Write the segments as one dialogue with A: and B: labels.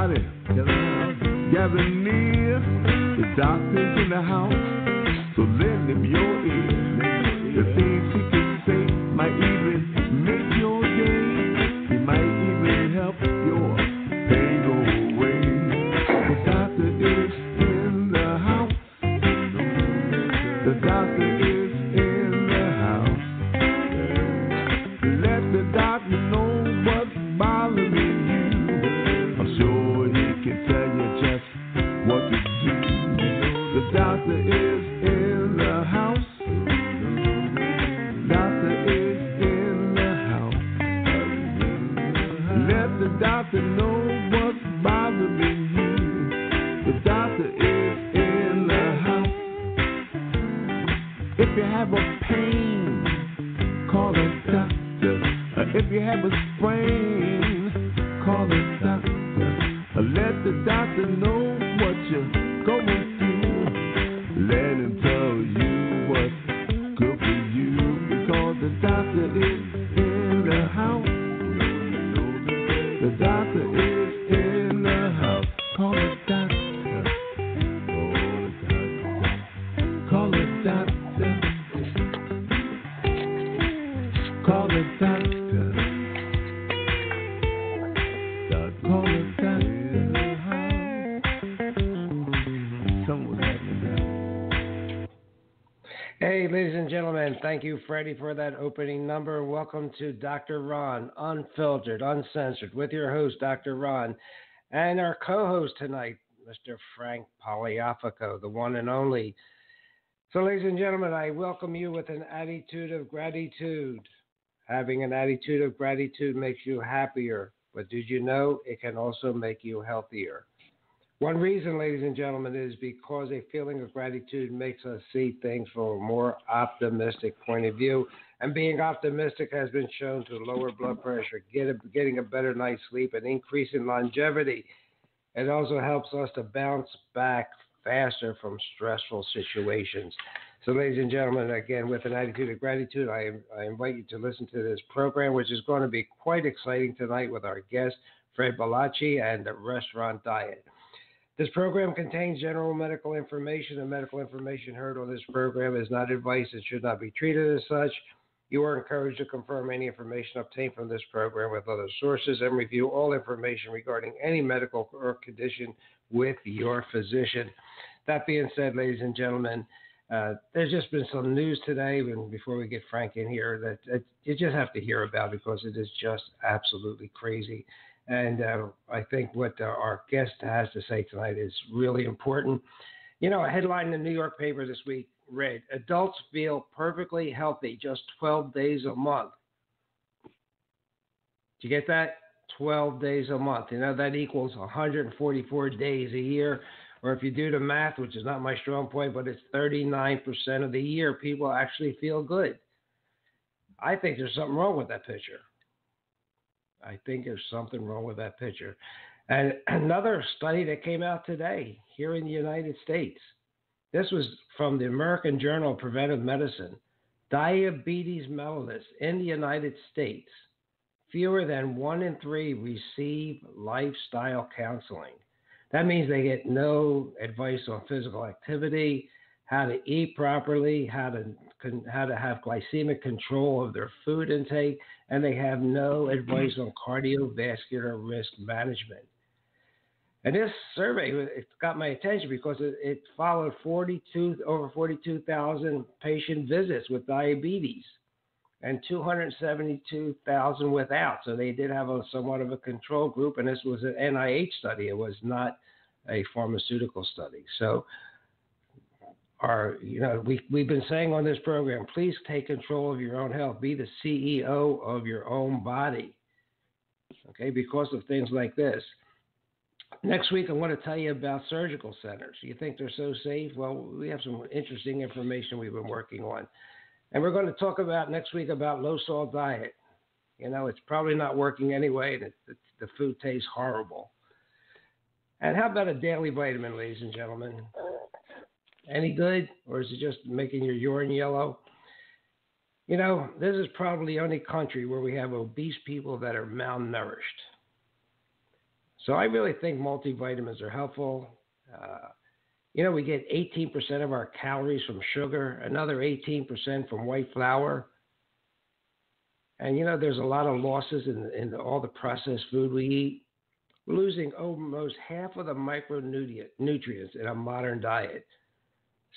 A: Everybody, gather near. The doctor's in the house, so lend him your ear. The things he can say might even make your day. He might even help your pain go away. The doctor is in the house. The doctor is in the house. Let the doctor know what's bothering you. I'm sure he can tell you just what to do. The doctor is in the house. Doctor is in the house. Let the doctor know what's bothering you. The doctor is in the house. If you have a pain, call the doctor. If you have a sprain, call the doctor. Let the doctor know what you're going through. Let him tell you what's good for you. Because the doctor is in the house. The doctor is in the house. Call the doctor. Call the doctor. Call the doctor. Call the doctor.
B: Hey, ladies and gentlemen, thank you, Freddie, for that opening number. Welcome to Dr. Ron, Unfiltered, Uncensored, with your host, Dr. Ron, and our co-host tonight, Mr. Frank Poliafico, the one and only. So, ladies and gentlemen, I welcome you with an attitude of gratitude. Having an attitude of gratitude makes you happier, but did you know it can also make you healthier? One reason, ladies and gentlemen, is because a feeling of gratitude makes us see things from a more optimistic point of view. And being optimistic has been shown to lower blood pressure, getting a better night's sleep, and increase in longevity. It also helps us to bounce back faster from stressful situations. So, ladies and gentlemen, again, with an attitude of gratitude, I invite you to listen to this program, which is going to be quite exciting tonight with our guest, Fred Balachi, and the Restaurant Diet. This program contains general medical information. The medical information heard on this program is not advice and should not be treated as such. You are encouraged to confirm any information obtained from this program with other sources and review all information regarding any medical or condition with your physician. That being said, ladies and gentlemen, there's just been some news today, and before we get Frank in here, that you just have to hear about because it is just absolutely crazy. And I think what our guest has to say tonight is really important. You know, a headline in the New York paper this week read, adults feel perfectly healthy just 12 days a month. Did you get that? 12 days a month. You know, that equals 144 days a year. Or if you do the math, which is not my strong point, but it's 39% of the year, people actually feel good. I think there's something wrong with that picture. I think there's something wrong with that picture. And another study that came out today here in the United States. This was from the American Journal of Preventive Medicine. Diabetes mellitus in the United States. Fewer than 1 in 3 receive lifestyle counseling. That means they get no advice on physical activity, how to eat properly, how to have glycemic control of their food intake, and they have no advice on cardiovascular risk management. And this survey, it got my attention because it followed over 42,000 patient visits with diabetes and 272,000 without. So they did have somewhat of a control group, and this was an NIH study. It was not a pharmaceutical study. So we've been saying on this program, please take control of your own health. Be the CEO of your own body, okay, because of things like this. Next week, I want to tell you about surgical centers. You think they're so safe? Well, we have some interesting information we've been working on. And we're going to talk about next week about low-salt diet. You know, it's probably not working anyway, and the food tastes horrible. And how about a daily vitamin, ladies and gentlemen? Any good, or is it just making your urine yellow? You know, this is probably the only country where we have obese people that are malnourished. So I really think multivitamins are helpful. We get 18% of our calories from sugar, another 18% from white flour. And, there's a lot of losses in all the processed food we eat. We're losing almost half of the micronutrients in a modern diet.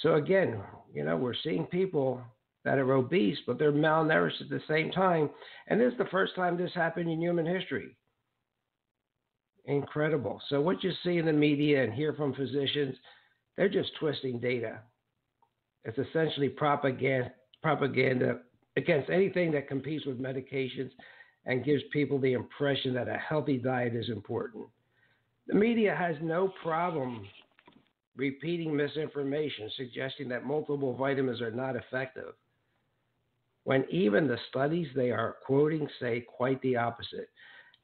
B: So again, we're seeing people that are obese, but they're malnourished at the same time. And this is the first time this happened in human history. Incredible. So what you see in the media and hear from physicians, they're just twisting data. It's essentially propaganda against anything that competes with medications and gives people the impression that a healthy diet is important. The media has no problem repeating misinformation, suggesting that multiple vitamins are not effective, when even the studies they are quoting say quite the opposite.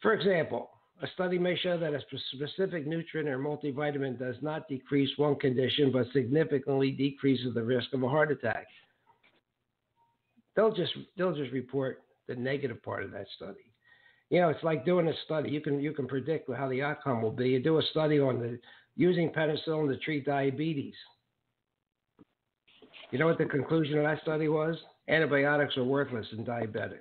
B: For example, a study may show that a specific nutrient or multivitamin does not decrease one condition, but significantly decreases the risk of a heart attack. They'll just report the negative part of that study. It's like doing a study. You can predict how the outcome will be. You do a study on using penicillin to treat diabetes. You know what the conclusion of that study was? Antibiotics are worthless in diabetics.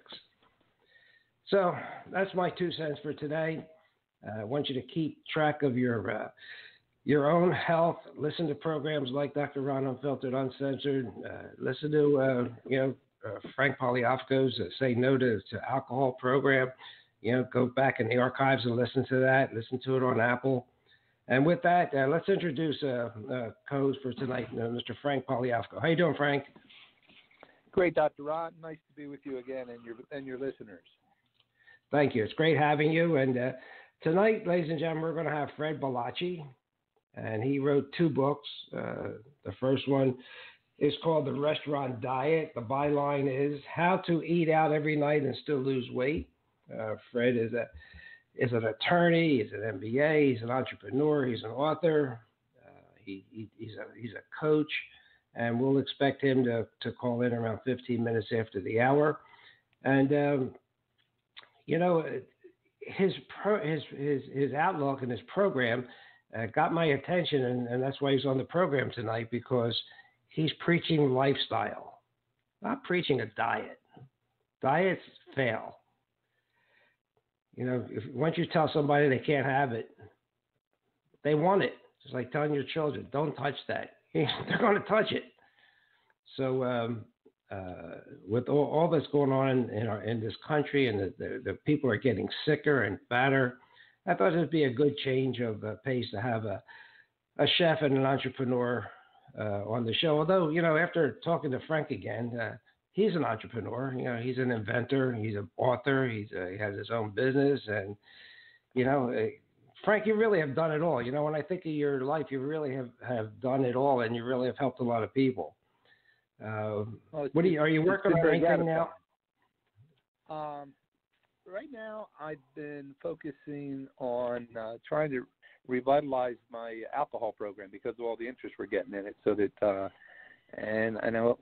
B: So that's my 2 cents for today. I want you to keep track of your own health. Listen to programs like Dr. Ron Unfiltered, Uncensored. Listen to Frank Poliafco's Say No to Alcohol program. Go back in the archives and listen to that. Listen to it on Apple. And with that, let's introduce co-host for tonight, Mr. Frank Poliafco. How you doing, Frank?
C: Great, Dr. Ron. Nice to be with you again and your listeners.
B: Thank you. It's great having you. And tonight, ladies and gentlemen, we're going to have Fred Bellacci, and he wrote 2 books. The first one is called The Restaurant Diet. The byline is How to Eat Out Every Night and Still Lose Weight. Fred is an attorney. He's an MBA. He's an entrepreneur. He's an author. He's a coach, and we'll expect him to call in around 15 minutes after the hour. And his outlook and his program got my attention, and that's why he's on the program tonight, because he's preaching lifestyle, not preaching a diet. Diets fail. Once you tell somebody they can't have it, they want it. It's like telling your children, don't touch that. They're going to touch it. So with all that's going on in this country, and the people are getting sicker and fatter, I thought it'd be a good change of pace to have a chef and an entrepreneur on the show. Although, after talking to Frank again, he's an entrepreneur. He's an inventor. He's an author. He has his own business. And, Frank, you really have done it all. When I think of your life, you really have done it all, and you really have helped a lot of people. Are you working on anything now?
C: Right now, I've been focusing on trying to revitalize my alcohol program because of all the interest we're getting in it. So that, and I know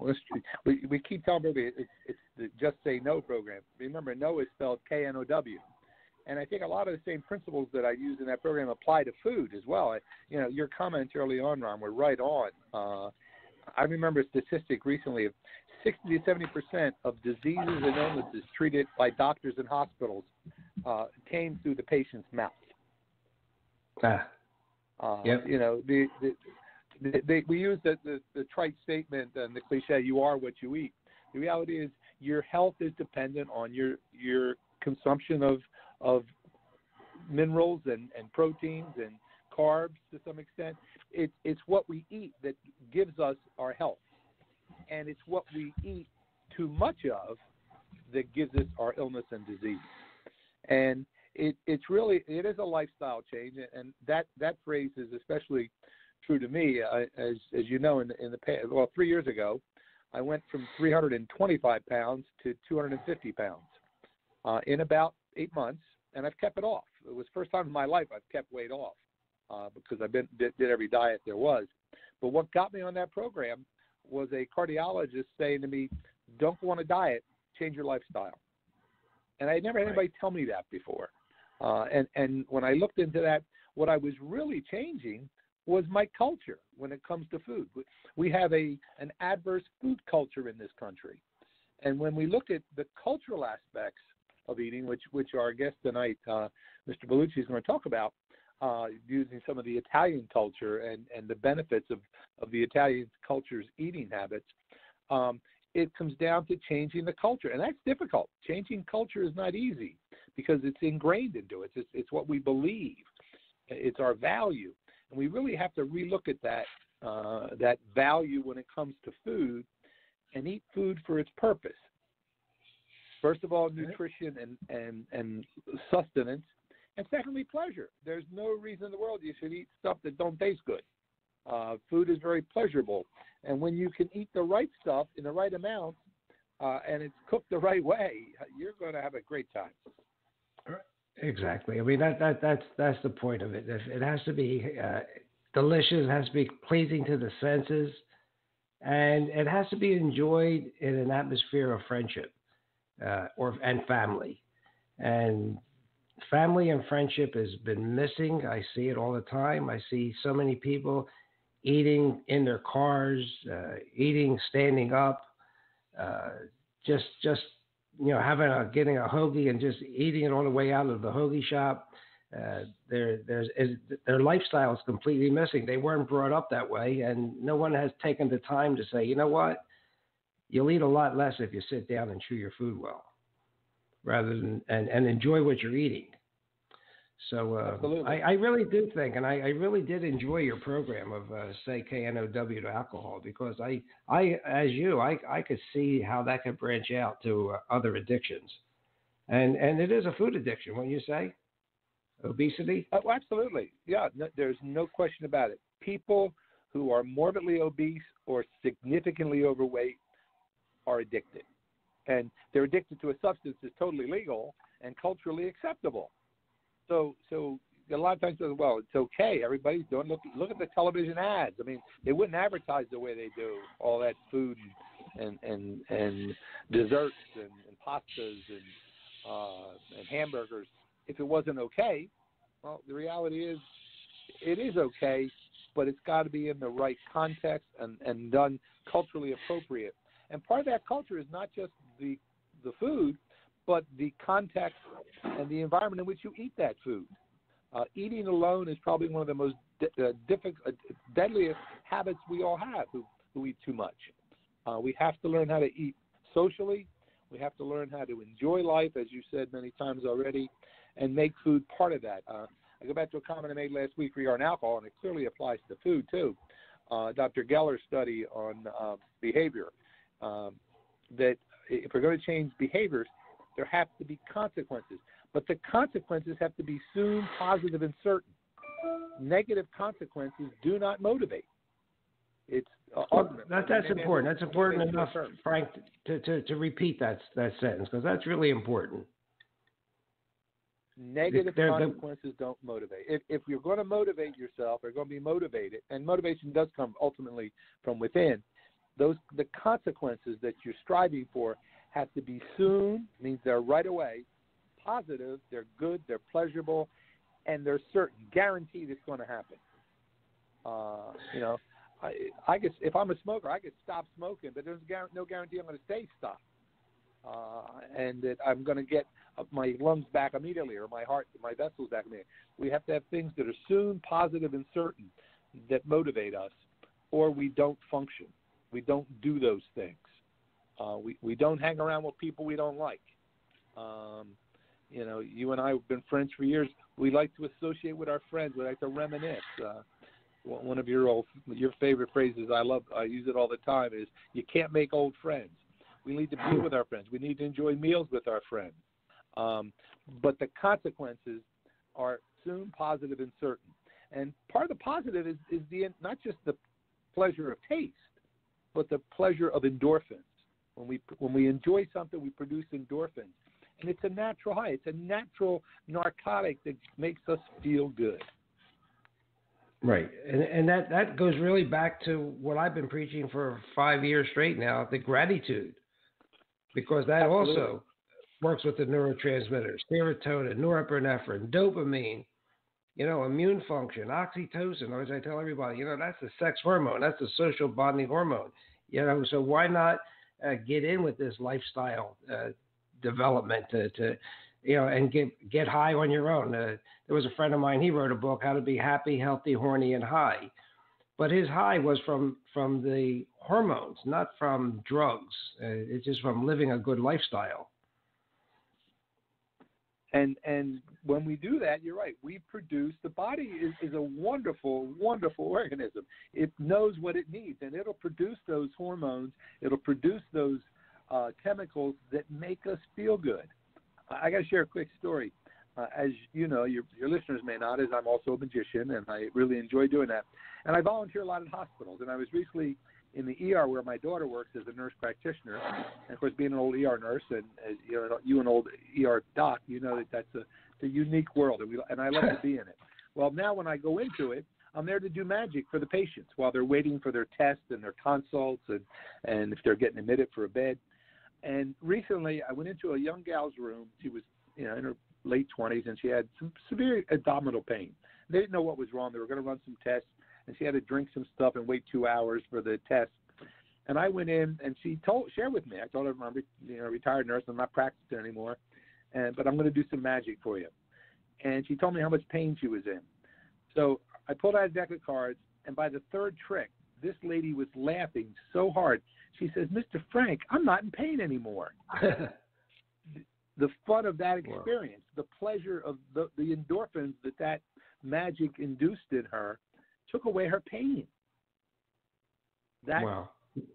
C: we keep telling everybody it's the Just Say No program. Remember, no is spelled K-N-O-W. And I think a lot of the same principles that I use in that program apply to food as well. Your comments early on, Ron, were right on. I remember a statistic recently of 60 to 70% of diseases and illnesses treated by doctors and hospitals came through the patient's mouth.
B: Yep.
C: We use the trite statement and the cliche, you are what you eat. The reality is your health is dependent on your consumption of minerals and proteins and carbs to some extent. It's what we eat that gives us our health. And it's what we eat too much of that gives us our illness and disease. And it is a lifestyle change, and that phrase is especially true to me. As you know, in the past, 3 years ago, I went from 325 pounds to 250 pounds in about 8 months, and I've kept it off. It was the first time in my life I've kept weight off because I did every diet there was. But what got me on that program was a cardiologist saying to me, don't go on a diet, change your lifestyle. And I had never had anybody tell me that before. And when I looked into that, what I was really changing was my culture when it comes to food. We have an adverse food culture in this country. And when we look at the cultural aspects of eating, which our guest tonight, Mr. Bellucci, is going to talk about, using some of the Italian culture and the benefits of the Italian culture's eating habits, it comes down to changing the culture. And that's difficult. Changing culture is not easy because it's ingrained into it. It's what we believe. It's our value. And we really have to relook at that value when it comes to food and eat food for its purpose. First of all, nutrition and sustenance. And secondly, pleasure. There's no reason in the world you should eat stuff that don't taste good. Food is very pleasurable. And when you can eat the right stuff in the right amount and it's cooked the right way, you're going to have a great time.
B: Exactly. I mean, that's the point of it. It has to be delicious. It has to be pleasing to the senses. And it has to be enjoyed in an atmosphere of friendship and family. And family and friendship has been missing. I see it all the time. I see so many people eating in their cars, eating standing up, just getting a hoagie and just eating it on the way out of the hoagie shop. Their lifestyle is completely missing. They weren't brought up that way, and no one has taken the time to say, you know what, you'll eat a lot less if you sit down and chew your food well, rather than and enjoy what you're eating. So I really do think, and I really did enjoy your program of say KNOW to alcohol, because I could see how that could branch out to other addictions, and it is a food addiction, wouldn't you say? Obesity?
C: Oh, absolutely. Yeah, there's no question about it. People who are morbidly obese or significantly overweight are addicted. And they're addicted to a substance that's totally legal and culturally acceptable. So a lot of times, well, it's okay. Everybody's doing. Look at the television ads. I mean, they wouldn't advertise the way they do all that food and desserts and pastas and hamburgers if it wasn't okay. Well, the reality is, it is okay, but it's got to be in the right context and done culturally appropriate. And part of that culture is not just the food, but the context and the environment in which you eat that food. Eating alone is probably one of the most deadliest habits we all have who eat too much. We have to learn how to eat socially. We have to learn how to enjoy life, as you said many times already, and make food part of that. I go back to a comment I made last week regarding alcohol, and it clearly applies to food too. Dr. Geller's study on behavior, that if we're going to change behaviors, there have to be consequences. But the consequences have to be soon, positive, and certain. Negative consequences do not motivate. It's
B: that's important. That's important enough, Frank, to repeat that sentence, because that's really important.
C: Negative consequences don't motivate. If you're going to motivate yourself, or going to be motivated, and motivation does come ultimately from within, the consequences that you're striving for have to be soon, means they're right away, positive, they're good, they're pleasurable, and they're certain, guaranteed it's going to happen. I guess if I'm a smoker, I could stop smoking, but there's no guarantee I'm going to stay stopped, and that I'm going to get my lungs back immediately, or my heart, my vessels back immediately. We have to have things that are soon, positive, and certain that motivate us, or we don't function. We don't do those things. We don't hang around with people we don't like. You and I have been friends for years. We like to associate with our friends. We like to reminisce. One of your favorite phrases, I use it all the time, is you can't make old friends. We need to be with our friends. We need to enjoy meals with our friends. But the consequences are soon, positive, and certain. And part of the positive is not just the pleasure of taste, but the pleasure of endorphins. When we enjoy something, we produce endorphins. And it's a natural high. It's a natural narcotic that makes us feel good.
B: Right. And that goes really back to what I've been preaching for 5 years straight now, the gratitude. Because that
C: Absolutely.
B: also works with the neurotransmitters, serotonin, norepinephrine, dopamine, immune function, oxytocin. As I tell everybody, that's the sex hormone. That's the social bonding hormone. So why not get in with this lifestyle development to and get high on your own. There was a friend of mine. He wrote a book, How to Be Happy, Healthy, Horny, and High. But his high was from the hormones, not from drugs. It's just from living a good lifestyle.
C: And when we do that, you're right. We produce, the body is a wonderful, wonderful organism. It knows what it needs, and it'll produce those hormones. It'll produce those chemicals that make us feel good. I got to share a quick story. As you know, your listeners may not, as I'm also a magician, and I really enjoy doing that. And I volunteer a lot at hospitals. And I was recently in the ER where my daughter works as a nurse practitioner. And, of course, being an old ER nurse and, as you an old ER doc, you know that's a unique world, and I love to be in it. Well, now when I go into it, I'm there to do magic for the patients while they're waiting for their tests and their consults and if they're getting admitted for a bed. And recently I went into a young gal's room. She was in her late 20s, and she had some severe abdominal pain. They didn't know what was wrong. They were going to run some tests, and she had to drink some stuff and wait 2 hours for the test. And I went in, and she shared with me. I told her I'm a retired nurse. I'm not practicing anymore, but I'm going to do some magic for you. And she told me how much pain she was in. So I pulled out a deck of cards, and by the third trick, this lady was laughing so hard. She says, "Mr. Frank, I'm not in pain anymore." The fun of that experience, the pleasure of the endorphins that magic induced in her took away her pain.
B: Wow.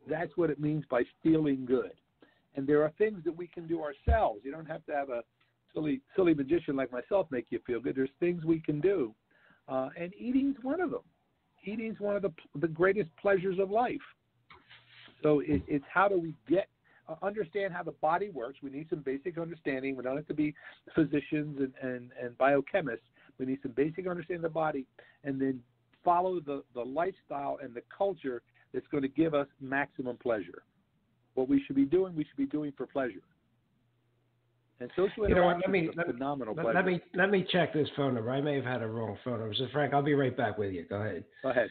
C: That's what it means by feeling good. And there are things that we can do ourselves. You don't have to have a silly magician like myself make you feel good. There's things we can do. And eating's one of them. Eating's one of the greatest pleasures of life. So it's how do we understand how the body works. We need some basic understanding. We don't have to be physicians and biochemists. We need some basic understanding of the body, and then follow the lifestyle and the culture that's going to give us maximum pleasure. What we should be doing for pleasure. And social interaction is a phenomenal pleasure.
B: Let me check this phone number. I may have had a wrong phone number. So, Frank, I'll be right back with you. Go ahead.
C: Go ahead.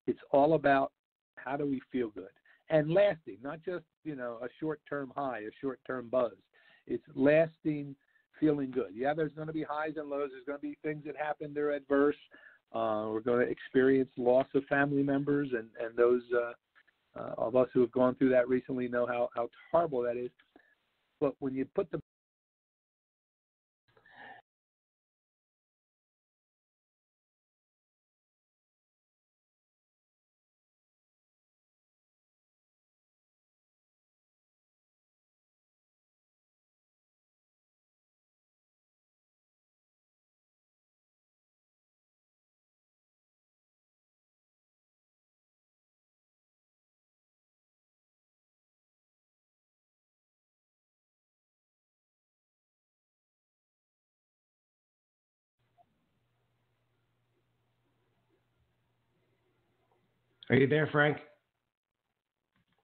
C: It's all about how do we feel good and lasting, not just, a short-term high, a short-term buzz. It's lasting feeling good. Yeah, there's going to be highs and lows. There's going to be things that happen. They're adverse. We're going to experience loss of family members, and those of us who have gone through that recently know how horrible that is. But when you put the
B: Are you there, Frank?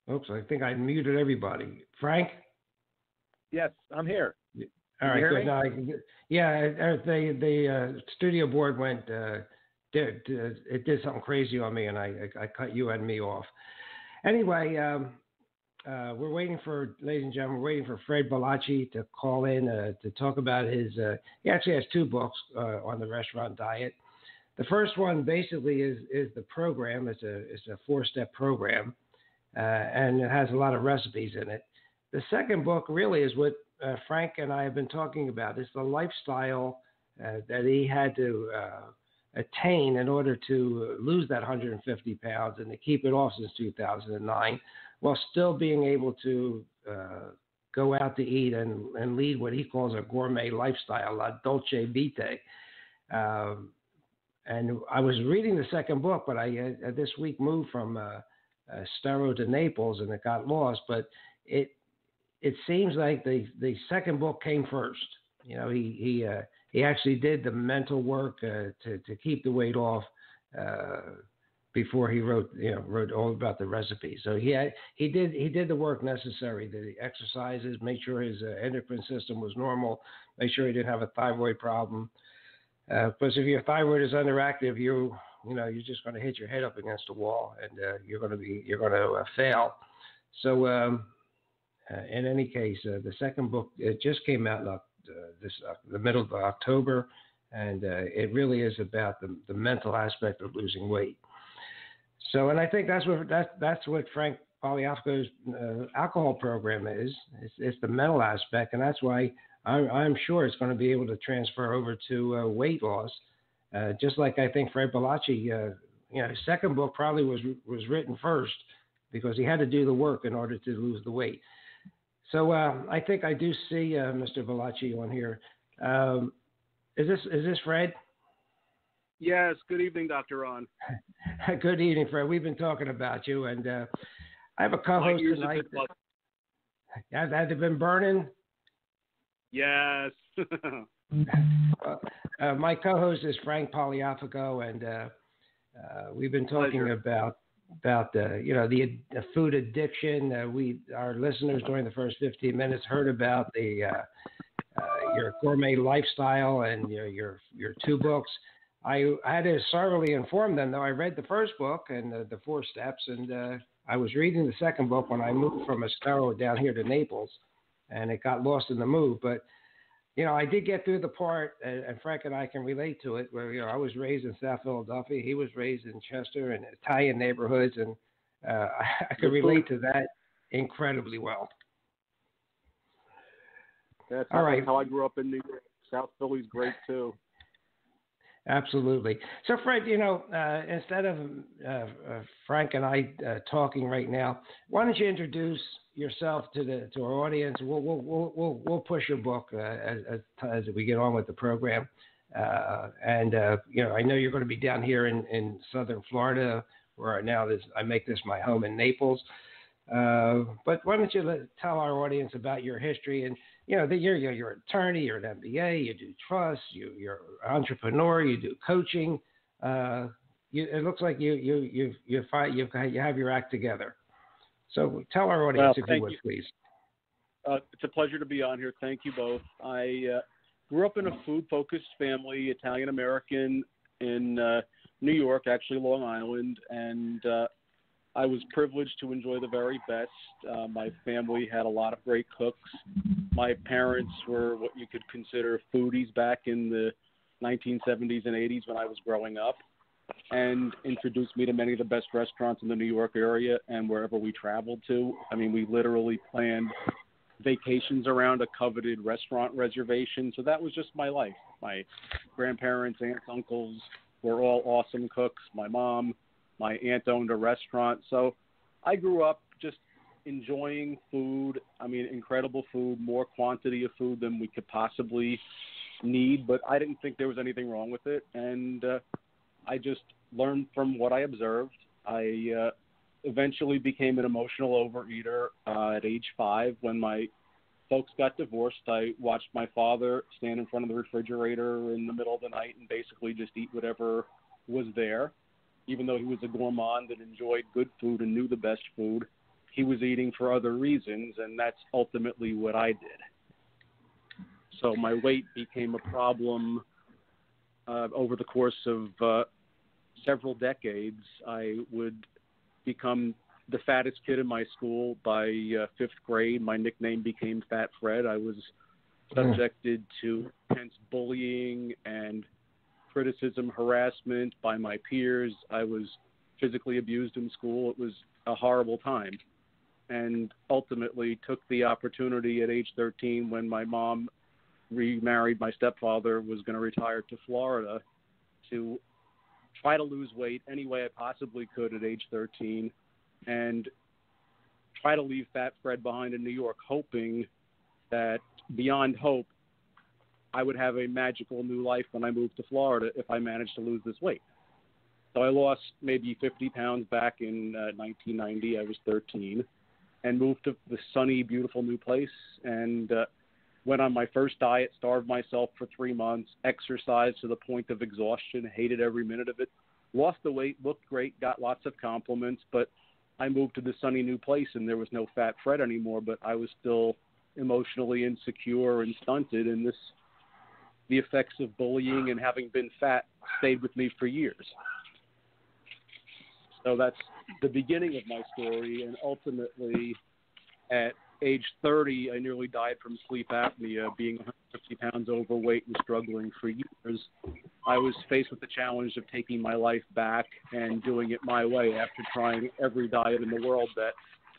B: Oops, I think I muted everybody. Frank?
C: Yes, I'm here.
B: All right, good. No, the studio board went. It did something crazy on me, and I cut you and me off. Anyway, we're waiting for, ladies and gentlemen, we're waiting for Fred Bellacci to call in to talk about his. He actually has 2 books on the restaurant diet. The first one basically is the program. It's a 4-step program, and it has a lot of recipes in it. The second book really is what Frank and I have been talking about. It's the lifestyle that he had to attain in order to lose that 150 pounds and to keep it off since 2009, while still being able to go out to eat and lead what he calls a gourmet lifestyle, la dolce vita. And I was reading the second book, but I this week moved from Stero to Naples, and it got lost. But it seems like the second book came first. He actually did the mental work to keep the weight off before he wrote all about the recipe. So he did the work necessary, the exercises, make sure his endocrine system was normal, make sure he didn't have a thyroid problem. Because if your thyroid is underactive, you're just going to hit your head up against the wall, and you're going to fail. So in any case, the second book, it just came out the middle of October, and it really is about the mental aspect of losing weight. So, and I think that's what Frank Poliafico's alcohol program is. It's the mental aspect, and that's why I'm sure it's going to be able to transfer over to weight loss, just like I think Fred Bellacci. His second book probably was written first because he had to do the work in order to lose the weight. So I think I do see Mr. Bellacci on here. Is this Fred?
D: Yes. Good evening, Dr. Ron.
B: Good evening, Fred. We've been talking about you, and I have a co-host tonight. Has it been burning?
D: Yes.
B: My co-host is Frank Poliafico, and we've been talking about the food addiction. Our listeners during the first 15 minutes heard about your gourmet lifestyle and your two books. I had to thoroughly inform them, though. I read the first book and the 4 steps, and I was reading the second book when I moved from Estero down here to Naples, and it got lost in the move. But I did get through the part, and Frank and I can relate to it, where I was raised in South Philadelphia, he was raised in Chester and Italian neighborhoods, and I could relate to that incredibly well.
D: That's
B: all right.
D: How I grew up in New York. South Philly's great too.
B: Absolutely. So, Fred, instead of Frank and I talking right now, why don't you introduce yourself to our audience? We'll push your book as we get on with the program, and I know you're going to be down here in Southern Florida, where I make this my home in Naples. But why don't you tell our audience about your history and that you're an attorney, you're an MBA, you do trust, you're an entrepreneur, you do coaching. It looks like you have your act together. So tell our audience, if you would, please.
D: It's a pleasure to be on here. Thank you both. I grew up in a food-focused family, Italian-American, in New York, actually Long Island, and I was privileged to enjoy the very best. My family had a lot of great cooks. My parents were what you could consider foodies back in the 1970s and 80s when I was growing up, and introduced me to many of the best restaurants in the New York area and wherever we traveled to. I mean, we literally planned vacations around a coveted restaurant reservation. So that was just my life. My grandparents, aunts, uncles were all awesome cooks. My mom, my aunt owned a restaurant. So I grew up just enjoying food. I mean, incredible food, more quantity of food than we could possibly need, but I didn't think there was anything wrong with it. And I just learned from what I observed. I eventually became an emotional overeater at age 5. When my folks got divorced, I watched my father stand in front of the refrigerator in the middle of the night and basically just eat whatever was there. Even though he was a gourmand and enjoyed good food and knew the best food, he was eating for other reasons, and that's ultimately what I did. So my weight became a problem over the course of several decades. I would become the fattest kid in my school. By 5th grade, my nickname became Fat Fred. I was subjected to intense bullying and criticism, harassment by my peers. I was physically abused in school. It was a horrible time, and ultimately took the opportunity at age 13, when my mom remarried my stepfather, was going to retire to Florida, to try to lose weight any way I possibly could at age 13 and try to leave Fat Fred behind in New York, hoping that beyond hope, I would have a magical new life when I moved to Florida if I managed to lose this weight. So I lost maybe 50 pounds back in 1990. I was 13 and moved to the sunny, beautiful new place, and went on my first diet, starved myself for 3 months, exercised to the point of exhaustion, hated every minute of it, lost the weight, looked great, got lots of compliments, but I moved to the sunny new place and there was no Fat Fred anymore, but I was still emotionally insecure and stunted, and the effects of bullying and having been fat stayed with me for years. So that's the beginning of my story, and ultimately at age 30, I nearly died from sleep apnea, being 150 pounds overweight and struggling for years. I was faced with the challenge of taking my life back and doing it my way after trying every diet in the world that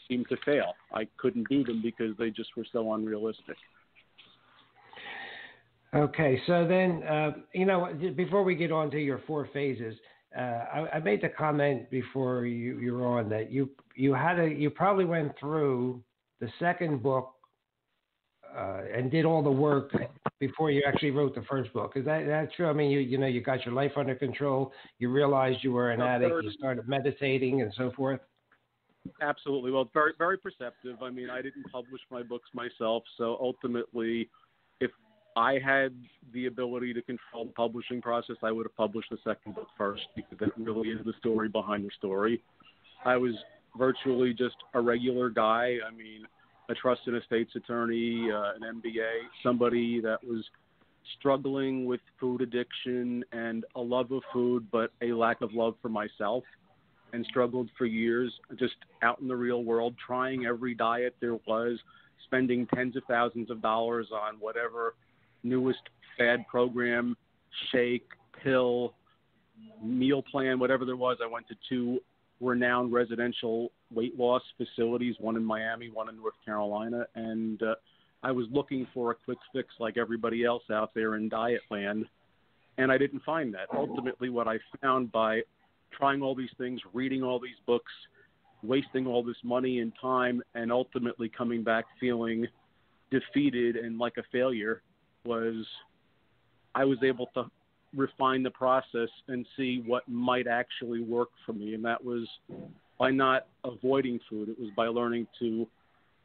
D: seemed to fail. I couldn't do them because they just were so unrealistic.
B: Okay, so then, before we get on to your 4 phases, I made the comment before you were on that you probably went through the second book and did all the work before you actually wrote the first book. Is that true? I mean, you got your life under control. You realized you were an addict. You started meditating and so forth.
D: Absolutely. Well, very, very perceptive. I mean, I didn't publish my books myself, so ultimately, if I had the ability to control the publishing process, I would have published the second book first, because that really is the story behind the story. I was virtually just a regular guy. I mean, a trust and estates attorney, an MBA, somebody that was struggling with food addiction and a love of food, but a lack of love for myself, and struggled for years just out in the real world, trying every diet there was, spending tens of thousands of dollars on whatever newest fad program, shake, pill, meal plan, whatever there was. I went to 2 renowned residential weight loss facilities, one in Miami, one in North Carolina, and I was looking for a quick fix like everybody else out there in diet land, and I didn't find that. Ultimately, what I found by trying all these things, reading all these books, wasting all this money and time, and ultimately coming back feeling defeated and like a failure, was I was able to refine the process and see what might actually work for me. And that was by not avoiding food. It was by learning to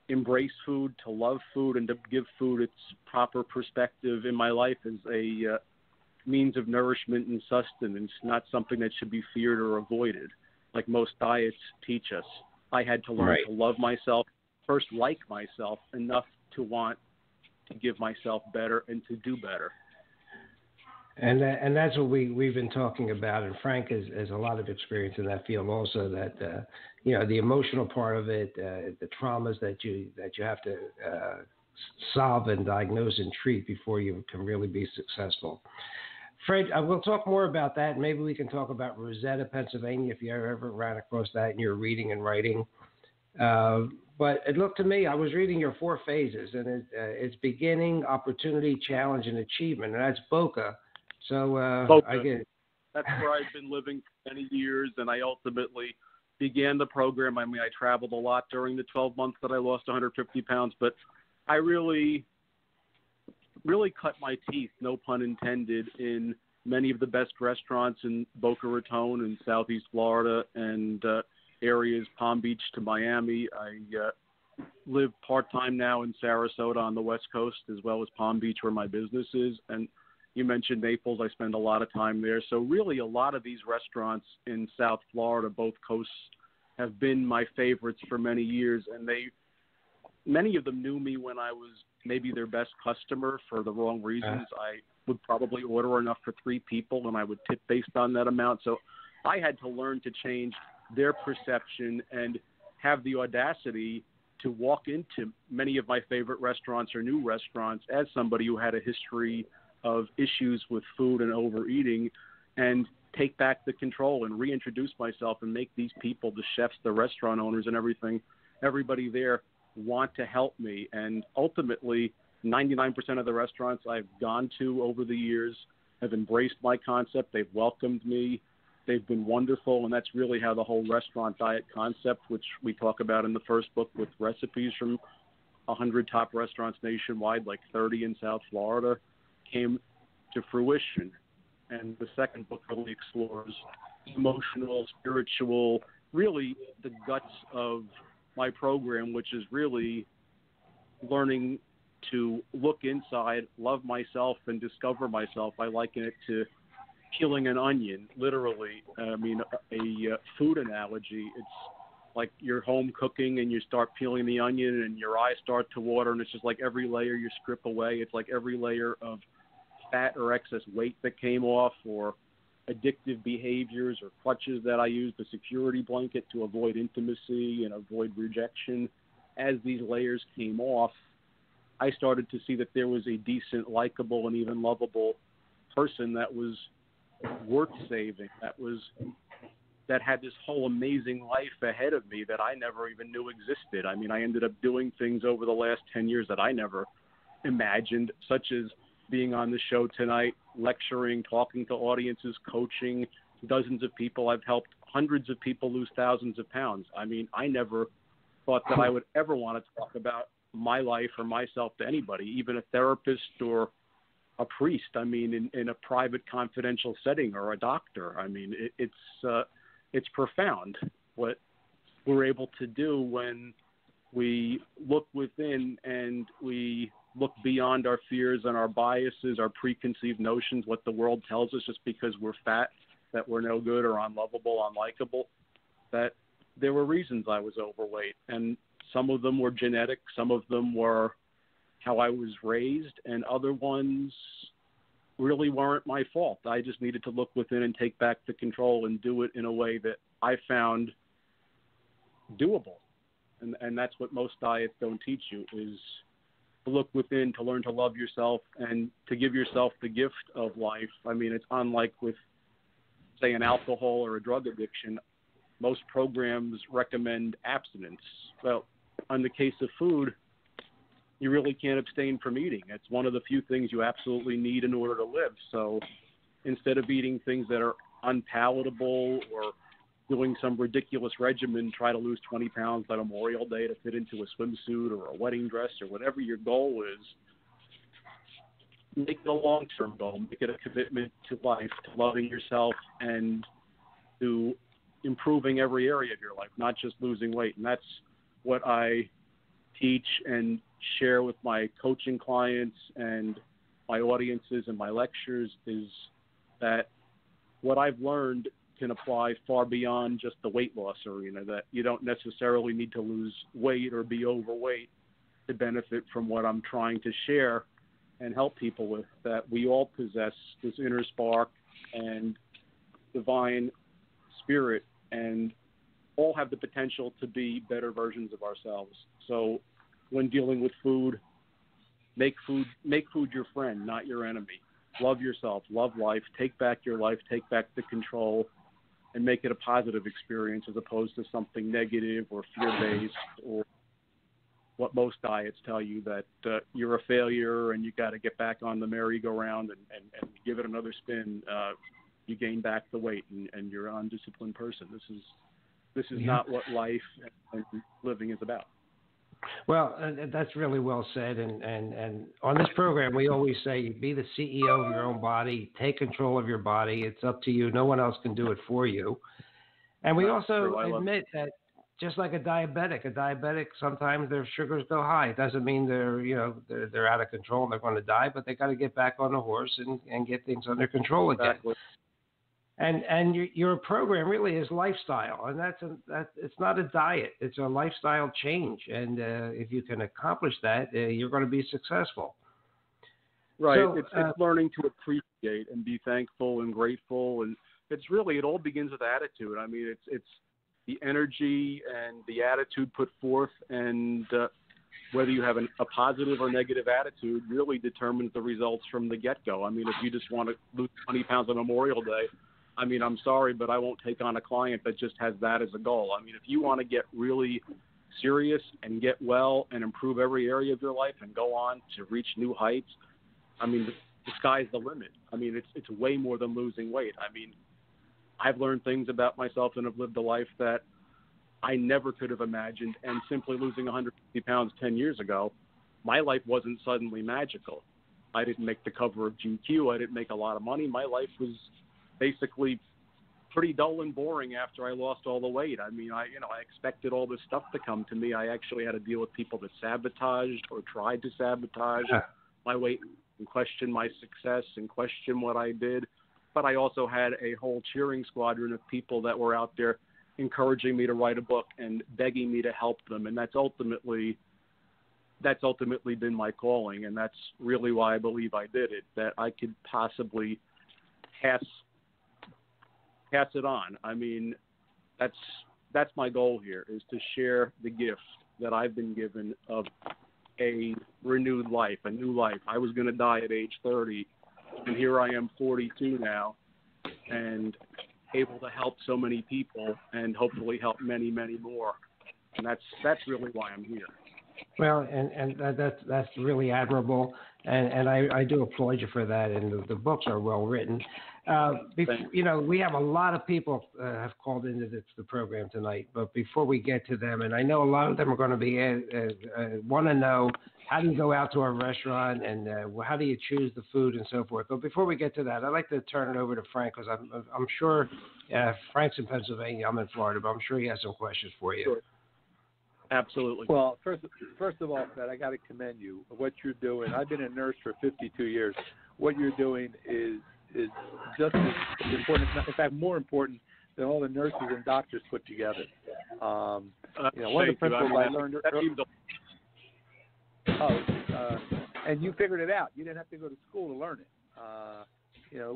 D: embrace food, to love food, and to give food its proper perspective in my life as a means of nourishment and sustenance, not something that should be feared or avoided, like most diets teach us. I had to learn to love myself, first like myself enough to want to give myself better and to do better.
B: And that's what we've been talking about. And Frank has a lot of experience in that field also, that, the emotional part of it, the traumas that you have to solve and diagnose and treat before you can really be successful. Fred, we'll talk more about that. Maybe we can talk about Rosetta, Pennsylvania, if you ever ran across that in your reading and writing. But it looked to me, I was reading your 4 phases, and it's beginning, opportunity, challenge, and achievement, and that's BOCA. So
D: BOCA.
B: I get it.
D: That's where I've been living for many years, and I ultimately began the program. I mean, I traveled a lot during the 12 months that I lost 150 pounds, but I really cut my teeth, no pun intended, in many of the best restaurants in Boca Raton and Southeast Florida and areas, Palm Beach to Miami. I live part-time now in Sarasota on the West Coast, as well as Palm Beach, where my business is. And you mentioned Naples. I spend a lot of time there. So really a lot of these restaurants in South Florida, both coasts, have been my favorites for many years. And many of them knew me when I was maybe their best customer for the wrong reasons. I would probably order enough for 3 people, and I would tip based on that amount. So I had to learn to change their perception and have the audacity to walk into many of my favorite restaurants or new restaurants as somebody who had a history of issues with food and overeating, and take back the control and reintroduce myself and make these people, the chefs, the restaurant owners and everybody there, want to help me. And ultimately, 99% of the restaurants I've gone to over the years have embraced my concept. They've welcomed me. They've been wonderful. And that's really how the whole restaurant diet concept, which we talk about in the first book with recipes from 100 top restaurants nationwide, like 30 in South Florida, came to fruition. And the second book really explores emotional, spiritual, really the guts of my program, which is really learning to look inside, love myself, and discover myself. I liken it to peeling an onion, literally. I mean, a food analogy. It's like you're home cooking and you start peeling the onion and your eyes start to water, and it's just like every layer you strip away. It's like every layer of fat or excess weight that came off, or addictive behaviors or crutches that I used, the security blanket to avoid intimacy and avoid rejection. As these layers came off, I started to see that there was a decent, likable, and even lovable person that was worth saving, that had this whole amazing life ahead of me that I never even knew existed. I mean, I ended up doing things over the last 10 years that I never imagined, such as being on the show tonight, lecturing, talking to audiences, coaching dozens of people. I've helped hundreds of people lose thousands of pounds. I mean, I never thought that I would ever want to talk about my life or myself to anybody, even a therapist or a priest. I mean, in a private, confidential setting, or a doctor. I mean, it's profound what we're able to do when we look within and we look beyond our fears and our biases, our preconceived notions, what the world tells us just because we're fat, that we're no good or unlovable, unlikable, that there were reasons I was overweight. And some of them were genetic, some of them were how I was raised, and other ones really weren't my fault. I just needed to look within and take back the control and do it in a way that I found doable. And that's what most diets don't teach you, is to look within, to learn to love yourself, and to give yourself the gift of life. I mean, it's unlike with, say, an alcohol or a drug addiction. Most programs recommend abstinence. Well, in the case of food, you really can't abstain from eating. It's one of the few things you absolutely need in order to live. So instead of eating things that are unpalatable or doing some ridiculous regimen, try to lose 20 pounds by Memorial Day to fit into a swimsuit or a wedding dress or whatever your goal is, make it a long-term goal. Make it a commitment to life, to loving yourself, and to improving every area of your life, not just losing weight. And that's what I teach and share with my coaching clients and my audiences and my lectures, is that what I've learned can apply far beyond just the weight loss arena, that you don't necessarily need to lose weight or be overweight to benefit from what I'm trying to share and help people with, that we all possess this inner spark and divine spirit and all have the potential to be better versions of ourselves. So when dealing with food, make food your friend, not your enemy. Love yourself, love life, take back your life, take back the control, and make it a positive experience as opposed to something negative or fear-based, or what most diets tell you, that you're a failure and you got to get back on the merry-go-round and give it another spin. You gain back the weight and you're an undisciplined person. This is not what life and living is about.
B: Well, that's really well said. And on this program, we always say, be the CEO of your own body, take control of your body. It's up to you. No one else can do it for you. And we also admit that just like a diabetic, sometimes their sugars go high. It doesn't mean they're out of control and they're going to die, but they got to get back on the horse and get things under control again.
D: Exactly.
B: And your program really is lifestyle, and that's it's not a diet; it's a lifestyle change. And if you can accomplish that, you're going to be successful.
D: Right.
B: So,
D: it's learning to appreciate and be thankful and grateful, and it all begins with attitude. I mean, it's the energy and the attitude put forth, and whether you have a positive or negative attitude really determines the results from the get-go. I mean, if you just want to lose 20 pounds on Memorial Day, I mean, I'm sorry, but I won't take on a client that just has that as a goal. I mean, if you want to get really serious and get well and improve every area of your life and go on to reach new heights, I mean, the sky's the limit. I mean, it's way more than losing weight. I mean, I've learned things about myself and have lived a life that I never could have imagined. And simply losing 150 pounds 10 years ago, my life wasn't suddenly magical. I didn't make the cover of GQ. I didn't make a lot of money. My life was basically pretty dull and boring after I lost all the weight. I mean, I expected all this stuff to come to me. I actually had to deal with people that sabotaged or tried to sabotage my weight and question my success and question what I did. but I also had a whole cheering squadron of people that were out there encouraging me to write a book and begging me to help them. And that's ultimately been my calling. And that's really why I believe I did it, that I could possibly pass it on. I mean, that's my goal here, is to share the gift that I've been given of a renewed life, a new life. I was going to die at age 30, and here I am 42 now, and able to help so many people and hopefully help many, many more. And that's really why I'm here.
B: Well, and that's really admirable, and I do applaud you for that. And the books are well written. We have a lot of people have called into the program tonight, but before we get to them, and I know a lot of them are going to be want to know, how do you go out to a restaurant, and how do you choose the food and so forth. But before we get to that, I'd like to turn it over to Frank, because I'm sure Frank's in Pennsylvania, I'm in Florida, but I'm sure he has some questions for you.
D: Sure. Absolutely.
C: Well, first of all, Fred, I got to commend you for what you're doing. I've been a nurse for 52 years. What you're doing is just as important, in fact, more important than all the nurses and doctors put together. One of the principles I learned. And you figured it out. You didn't have to go to school to learn it.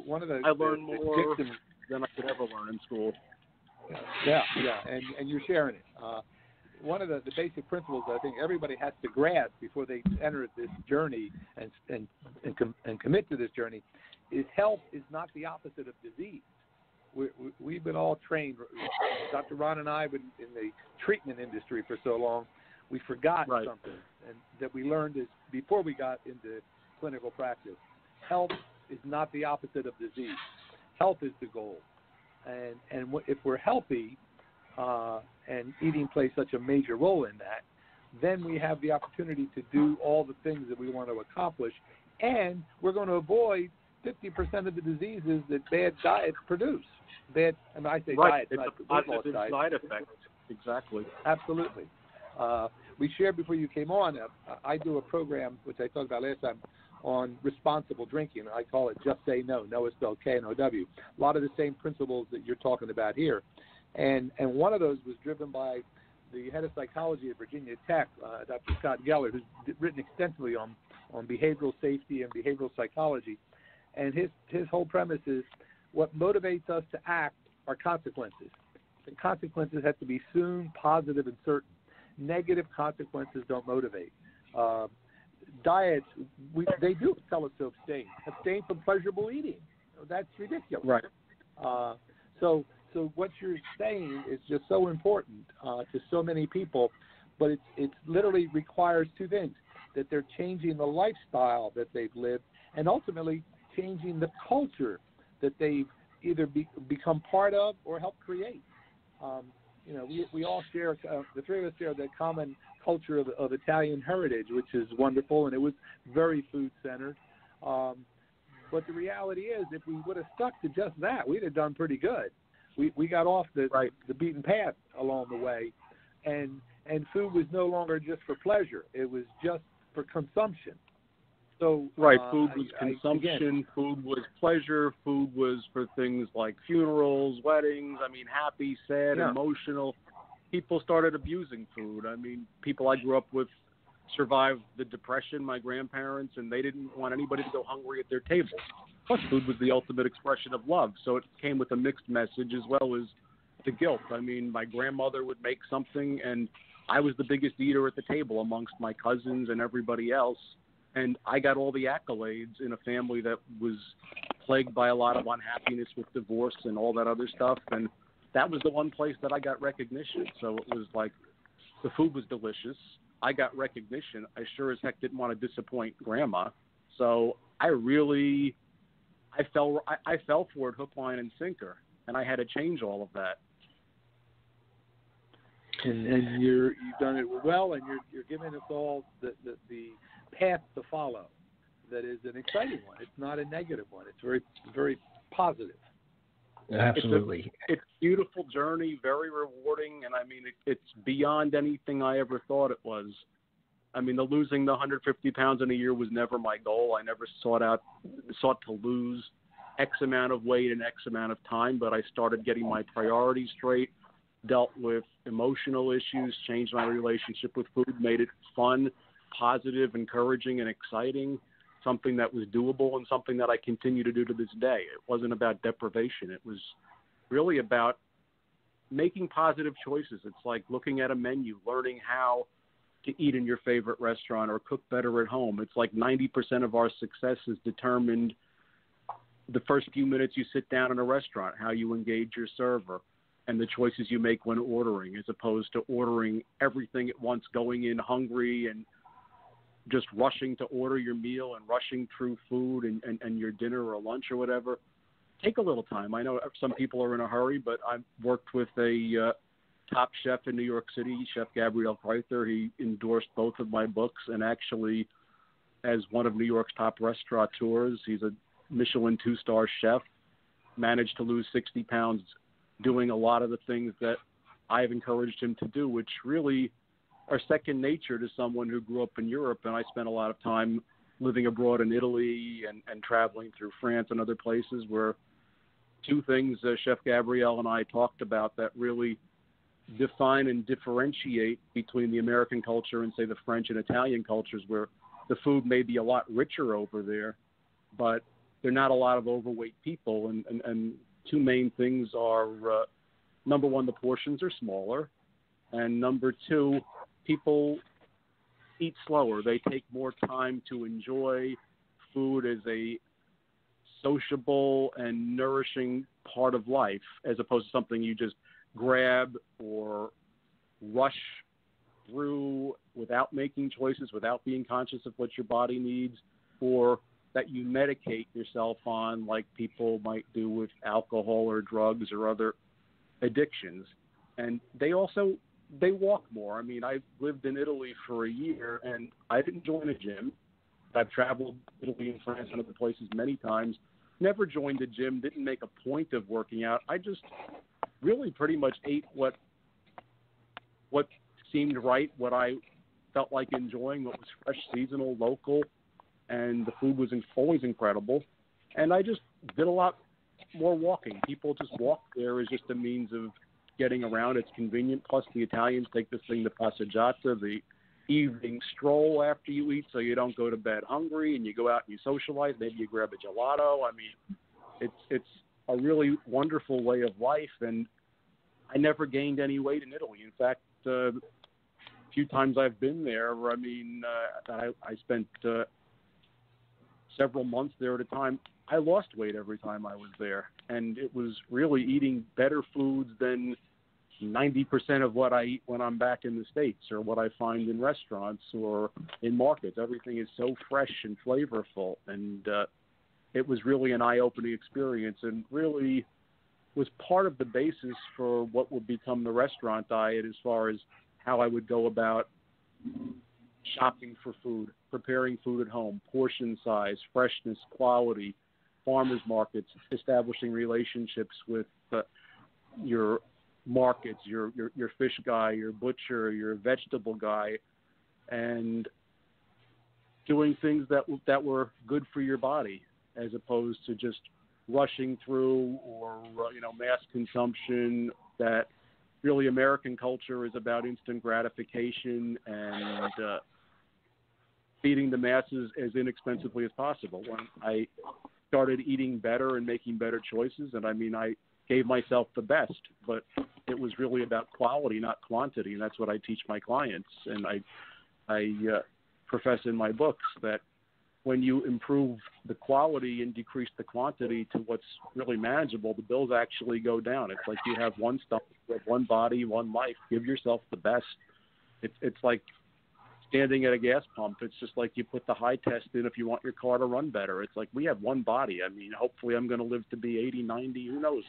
C: One of the
D: I learned more than I could ever learn in school.
C: Yeah, and you're sharing it. One of the basic principles I think everybody has to grasp before they enter this journey and commit to this journey is health is not the opposite of disease. We've been all trained. Dr. Ron and I have been in the treatment industry for so long, we forgot something and that we learned is before we got into clinical practice. Health is not the opposite of disease. Health is the goal. And if we're healthy, and eating plays such a major role in that, then we have the opportunity to do all the things that we want to accomplish, and we're going to avoid 50% of the diseases that bad diets produce. I say diet,
D: it's
C: not
D: a positive side effect. Exactly.
C: Absolutely. We shared before you came on, I do a program, which I talked about last time, on responsible drinking. I call it Just Say No. No is spelled K-N-O-W. A lot of the same principles that you're talking about here. And one of those was driven by the head of psychology at Virginia Tech, Dr. Scott Geller, who's written extensively on behavioral safety and behavioral psychology. And his whole premise is what motivates us to act are consequences. The consequences have to be soon, positive, and certain. Negative consequences don't motivate. Diets, they do tell us to abstain from pleasurable eating. That's ridiculous.
D: Right.
C: So what you're saying is just so important to so many people, but it literally requires two things: that they're changing the lifestyle that they've lived, and ultimately changing the culture that they've either become part of or helped create. We all share, the three of us share that common culture of Italian heritage, which is wonderful, and it was very food-centered. But the reality is, if we would have stuck to just that, we'd have done pretty good. We got off the beaten path along the way, and food was no longer just for pleasure; it was just for consumption. So
D: food was consumption, food was pleasure, food was for things like funerals, weddings. I mean, happy, sad, emotional. People started abusing food. I mean, people I grew up with survived the Depression, my grandparents, and they didn't want anybody to go hungry at their table. Plus, food was the ultimate expression of love, so it came with a mixed message as well as the guilt. I mean, my grandmother would make something, and I was the biggest eater at the table amongst my cousins and everybody else, and I got all the accolades in a family that was plagued by a lot of unhappiness with divorce and all that other stuff, and that was the one place that I got recognition. So it was like the food was delicious. I got recognition. I sure as heck didn't want to disappoint Grandma, so I fell for it hook, line, and sinker, and I had to change all of that.
C: And you've done it well, and you're giving us all the path to follow. That is an exciting one. It's not a negative one. It's very, very positive.
B: Absolutely.
D: It's a beautiful journey, very rewarding, and I mean, it's beyond anything I ever thought it was. I mean, losing the 150 pounds in a year was never my goal. I never sought to lose X amount of weight in X amount of time, but I started getting my priorities straight, dealt with emotional issues, changed my relationship with food, made it fun, positive, encouraging, and exciting, something that was doable and something that I continue to do to this day. It wasn't about deprivation. It was really about making positive choices. It's like looking at a menu, learning how to eat in your favorite restaurant or cook better at home. It's like 90% of our success is determined the first few minutes you sit down in a restaurant, how you engage your server and the choices you make when ordering, as opposed to ordering everything at once, going in hungry and just rushing to order your meal and rushing through food and your dinner or lunch or whatever. Take a little time. I know some people are in a hurry, but I've worked with a top chef in New York City, Chef Gabriel Kreuther. He endorsed both of my books, and actually, as one of New York's top restaurateurs, he's a Michelin 2-star chef, managed to lose 60 pounds doing a lot of the things that I've encouraged him to do, which really are second nature to someone who grew up in Europe. And I spent a lot of time living abroad in Italy and traveling through France and other places where two things Chef Gabriel and I talked about that really define and differentiate between the American culture and, say, the French and Italian cultures, where the food may be a lot richer over there, but there are not a lot of overweight people. And two main things are, number one, the portions are smaller, and number two, people eat slower. They take more time to enjoy food as a sociable and nourishing part of life, as opposed to something you just grab or rush through without making choices, without being conscious of what your body needs, or that you medicate yourself on like people might do with alcohol or drugs or other addictions. And they walk more. I mean, I lived in Italy for a year, and I didn't join a gym. I've traveled Italy and France and other places many times, never joined a gym, didn't make a point of working out. I just really pretty much ate what seemed right, what I felt like enjoying, what was fresh, seasonal, local, and the food was always incredible. And I just did a lot more walking. People just walk there as just a means of getting around. It's convenient. Plus, the Italians take this thing, the passeggiata, the evening stroll after you eat, so you don't go to bed hungry, and you go out and you socialize. Maybe you grab a gelato. I mean, it's a really wonderful way of life, and I never gained any weight in Italy. In fact, a few times I've been there, I mean, I spent several months there at a time. I lost weight every time I was there, and it was really eating better foods than 90% of what I eat when I'm back in the States, or what I find in restaurants or in markets. Everything is so fresh and flavorful, and it was really an eye-opening experience, and really was part of the basis for what would become the restaurant diet, as far as how I would go about shopping for food, preparing food at home, portion size, freshness, quality, farmers markets, establishing relationships with your markets, your fish guy, your butcher, your vegetable guy, and doing things that were good for your body, as opposed to just rushing through or mass consumption. That really American culture is about instant gratification and feeding the masses as inexpensively as possible. When I started eating better and making better choices, and I mean, I gave myself the best, but it was really about quality, not quantity, and that's what I teach my clients. And I profess in my books that when you improve the quality and decrease the quantity to what's really manageable, the bills actually go down. It's like you have one stomach, you have one body, one life. Give yourself the best. It's like standing at a gas pump. It's just like you put the high test in if you want your car to run better. It's like we have one body. I mean, hopefully I'm going to live to be 80, 90. Who knows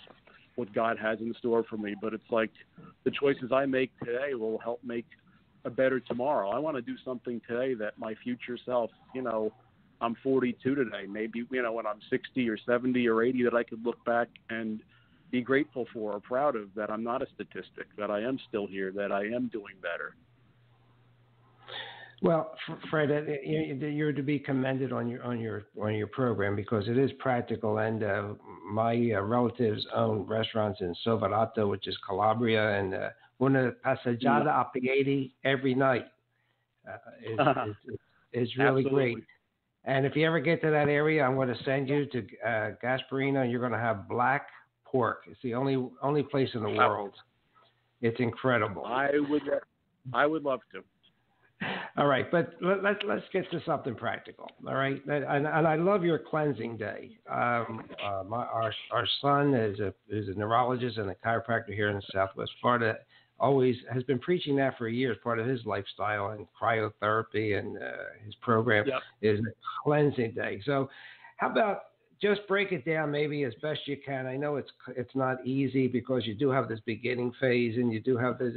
D: what God has in store for me. But it's like the choices I make today will help make a better tomorrow. I want to do something today that my future self, I'm 42 today. Maybe, when I'm 60 or 70 or 80, that I could look back and be grateful for or proud of, that I'm not a statistic, that I am still here, that I am doing better.
B: Well, Fred, you're to be commended on your program because it is practical. And my relatives own restaurants in Soverato, which is Calabria, and one of the Passeggiata a Piedi every night is really great. And if you ever get to that area, I'm going to send you to Gasparino, and you're going to have black pork. It's the only place in the world. It's incredible.
D: I would love to.
B: All right, but let's get to something practical. All right, and I love your cleansing day. Our son is a neurologist and a chiropractor here in Southwest Florida. Always has been preaching that for years. Part of his lifestyle and cryotherapy and his program is a cleansing day. So, how about just break it down maybe as best you can. I know it's not easy because you do have this beginning phase and you do have this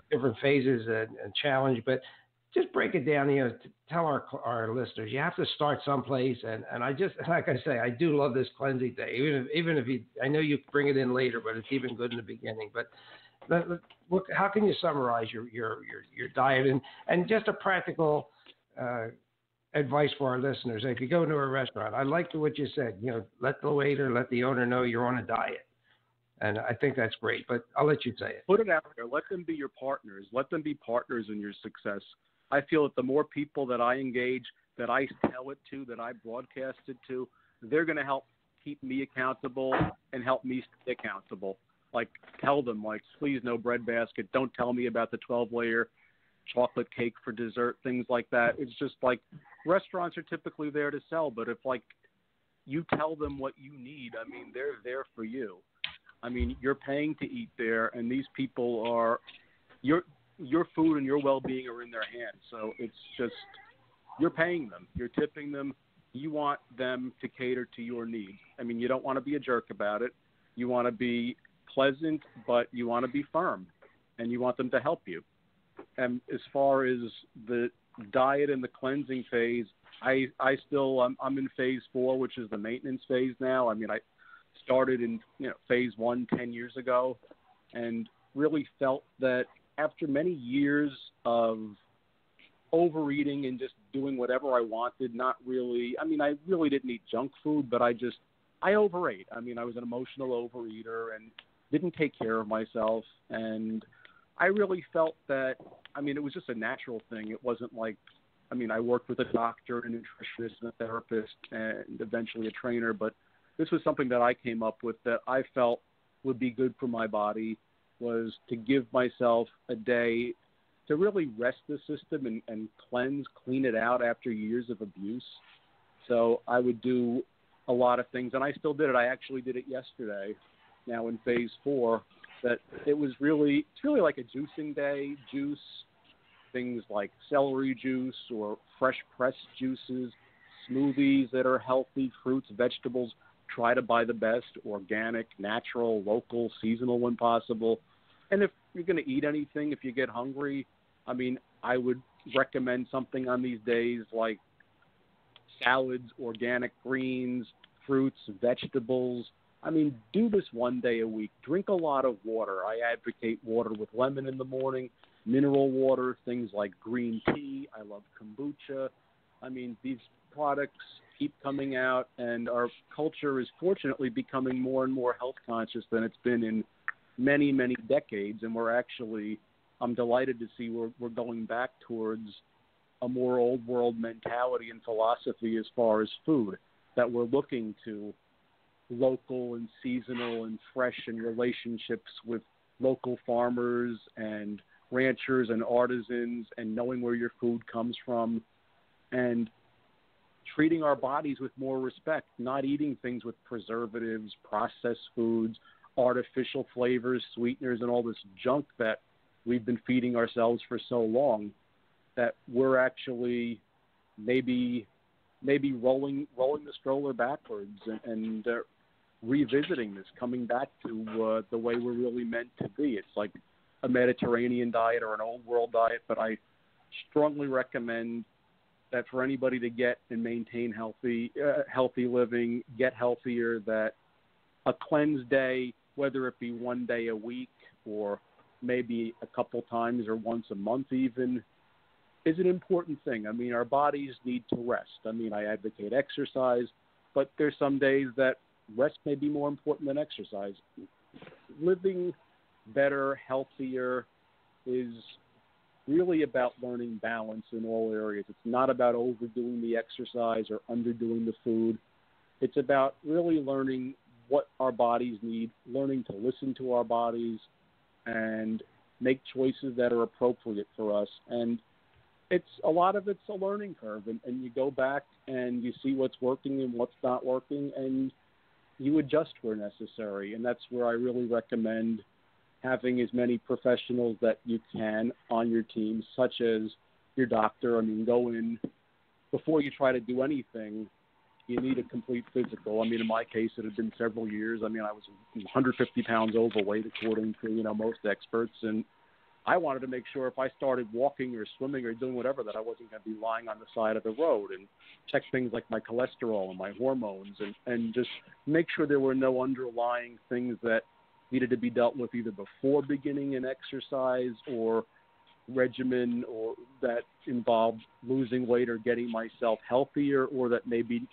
B: different phases and challenge, but just break it down. To tell our listeners you have to start someplace. And I just, like I say, I do love this cleansing day. Even if you, I know you bring it in later, but it's even good in the beginning. But how can you summarize your diet and just a practical advice for our listeners? If you go to a restaurant, I liked what you said, let the waiter, let the owner know you're on a diet. And I think that's great, but I'll let you say it.
D: Put it out there. Let them be your partners. Let them be partners in your success. I feel that the more people that I engage, that I tell it to, that I broadcast it to, they're going to help keep me accountable and help me stay accountable. Like, tell them, please, no breadbasket. Don't tell me about the 12-layer chocolate cake for dessert, things like that. It's just restaurants are typically there to sell, but if you tell them what you need, they're there for you. You're paying to eat there, and these people are your food and your well-being are in their hands. So it's just, you're paying them, you're tipping them. You want them to cater to your needs. You don't want to be a jerk about it. You want to be pleasant, but you want to be firm, and you want them to help you. And as far as the diet and the cleansing phase, I'm in phase 4, which is the maintenance phase now. I started in phase 1 10 years ago, and really felt that after many years of overeating and just doing whatever I wanted, not really. I really didn't eat junk food, but I overate. I was an emotional overeater and didn't take care of myself, and I really felt that, it was just a natural thing. It wasn't I worked with a doctor, a nutritionist, and a therapist, and eventually a trainer, but this was something that I came up with that I felt would be good for my body, was to give myself a day to really rest the system and clean it out after years of abuse. So I would do a lot of things, and I still did it. I actually did it yesterday, now in phase 4, that it's really like a juicing day. Juice, things like celery juice or fresh pressed juices, smoothies that are healthy, fruits, vegetables. Try to buy the best, organic, natural, local, seasonal when possible. And if you're going to eat anything, if you get hungry, I would recommend something on these days like salads, organic greens, fruits, vegetables. Do this one day a week. Drink a lot of water. I advocate water with lemon in the morning, mineral water, things like green tea. I love kombucha. These products keep coming out, and our culture is fortunately becoming more and more health conscious than it's been in many, many decades. And I'm delighted to see we're going back towards a more old world mentality and philosophy as far as food, that we're looking to local and seasonal and fresh, and relationships with local farmers and ranchers and artisans, and knowing where your food comes from, and treating our bodies with more respect, not eating things with preservatives, processed foods, artificial flavors, sweeteners, and all this junk that we've been feeding ourselves for so long, that we're actually maybe rolling the stroller backwards and revisiting this, coming back to the way we're really meant to be. It's like a Mediterranean diet or an old world diet, but I strongly recommend that for anybody to get and maintain healthy living, get healthier, that a cleanse day, whether it be one day a week or maybe a couple times or once a month even, is an important thing. I mean, our bodies need to rest. I mean, I advocate exercise, but there's some days that rest may be more important than exercise. Living better, healthier is really about learning balance in all areas. It's not about overdoing the exercise or underdoing the food. It's about really learning what our bodies need, learning to listen to our bodies and make choices that are appropriate for us. And a lot of it's a learning curve, and you go back and you see what's working and what's not working, and you adjust where necessary. And that's where I really recommend having as many professionals that you can on your team, such as your doctor. I mean, go in before you try to do anything. You need a complete physical. I mean, in my case, it had been several years. I mean, I was 150 pounds overweight, according to, most experts. And I wanted to make sure if I started walking or swimming or doing whatever, that I wasn't going to be lying on the side of the road, and check things like my cholesterol and my hormones, and just make sure there were no underlying things that needed to be dealt with either before beginning an exercise or regimen, or that involved losing weight or getting myself healthier, or that maybe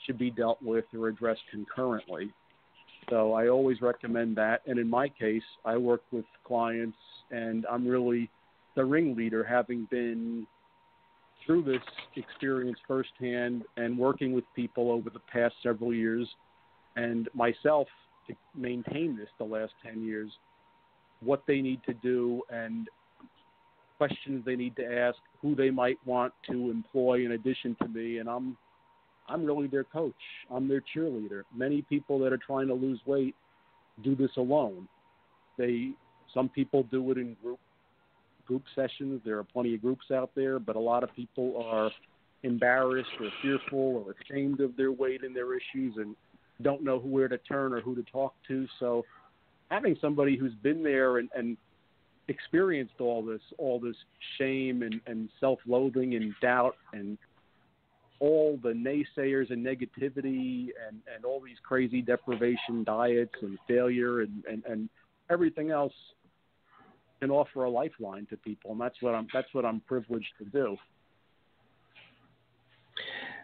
D: should be dealt with or addressed concurrently. So I always recommend that. And in my case, I work with clients, and I'm really the ringleader, having been through this experience firsthand and working with people over the past several years, and myself to maintain this the last 10 years, what they need to do and questions they need to ask, who they might want to employ in addition to me. And I'm really their coach. I'm their cheerleader. Many people that are trying to lose weight do this alone. Some people do it in group sessions. There are plenty of groups out there, but a lot of people are embarrassed or fearful or ashamed of their weight and their issues and don't know where to turn or who to talk to. So having somebody who's been there and experienced all this shame and self-loathing and doubt and all the naysayers and negativity and all these crazy deprivation diets and failure and everything else, can offer a lifeline to people, and that's what I'm privileged to do.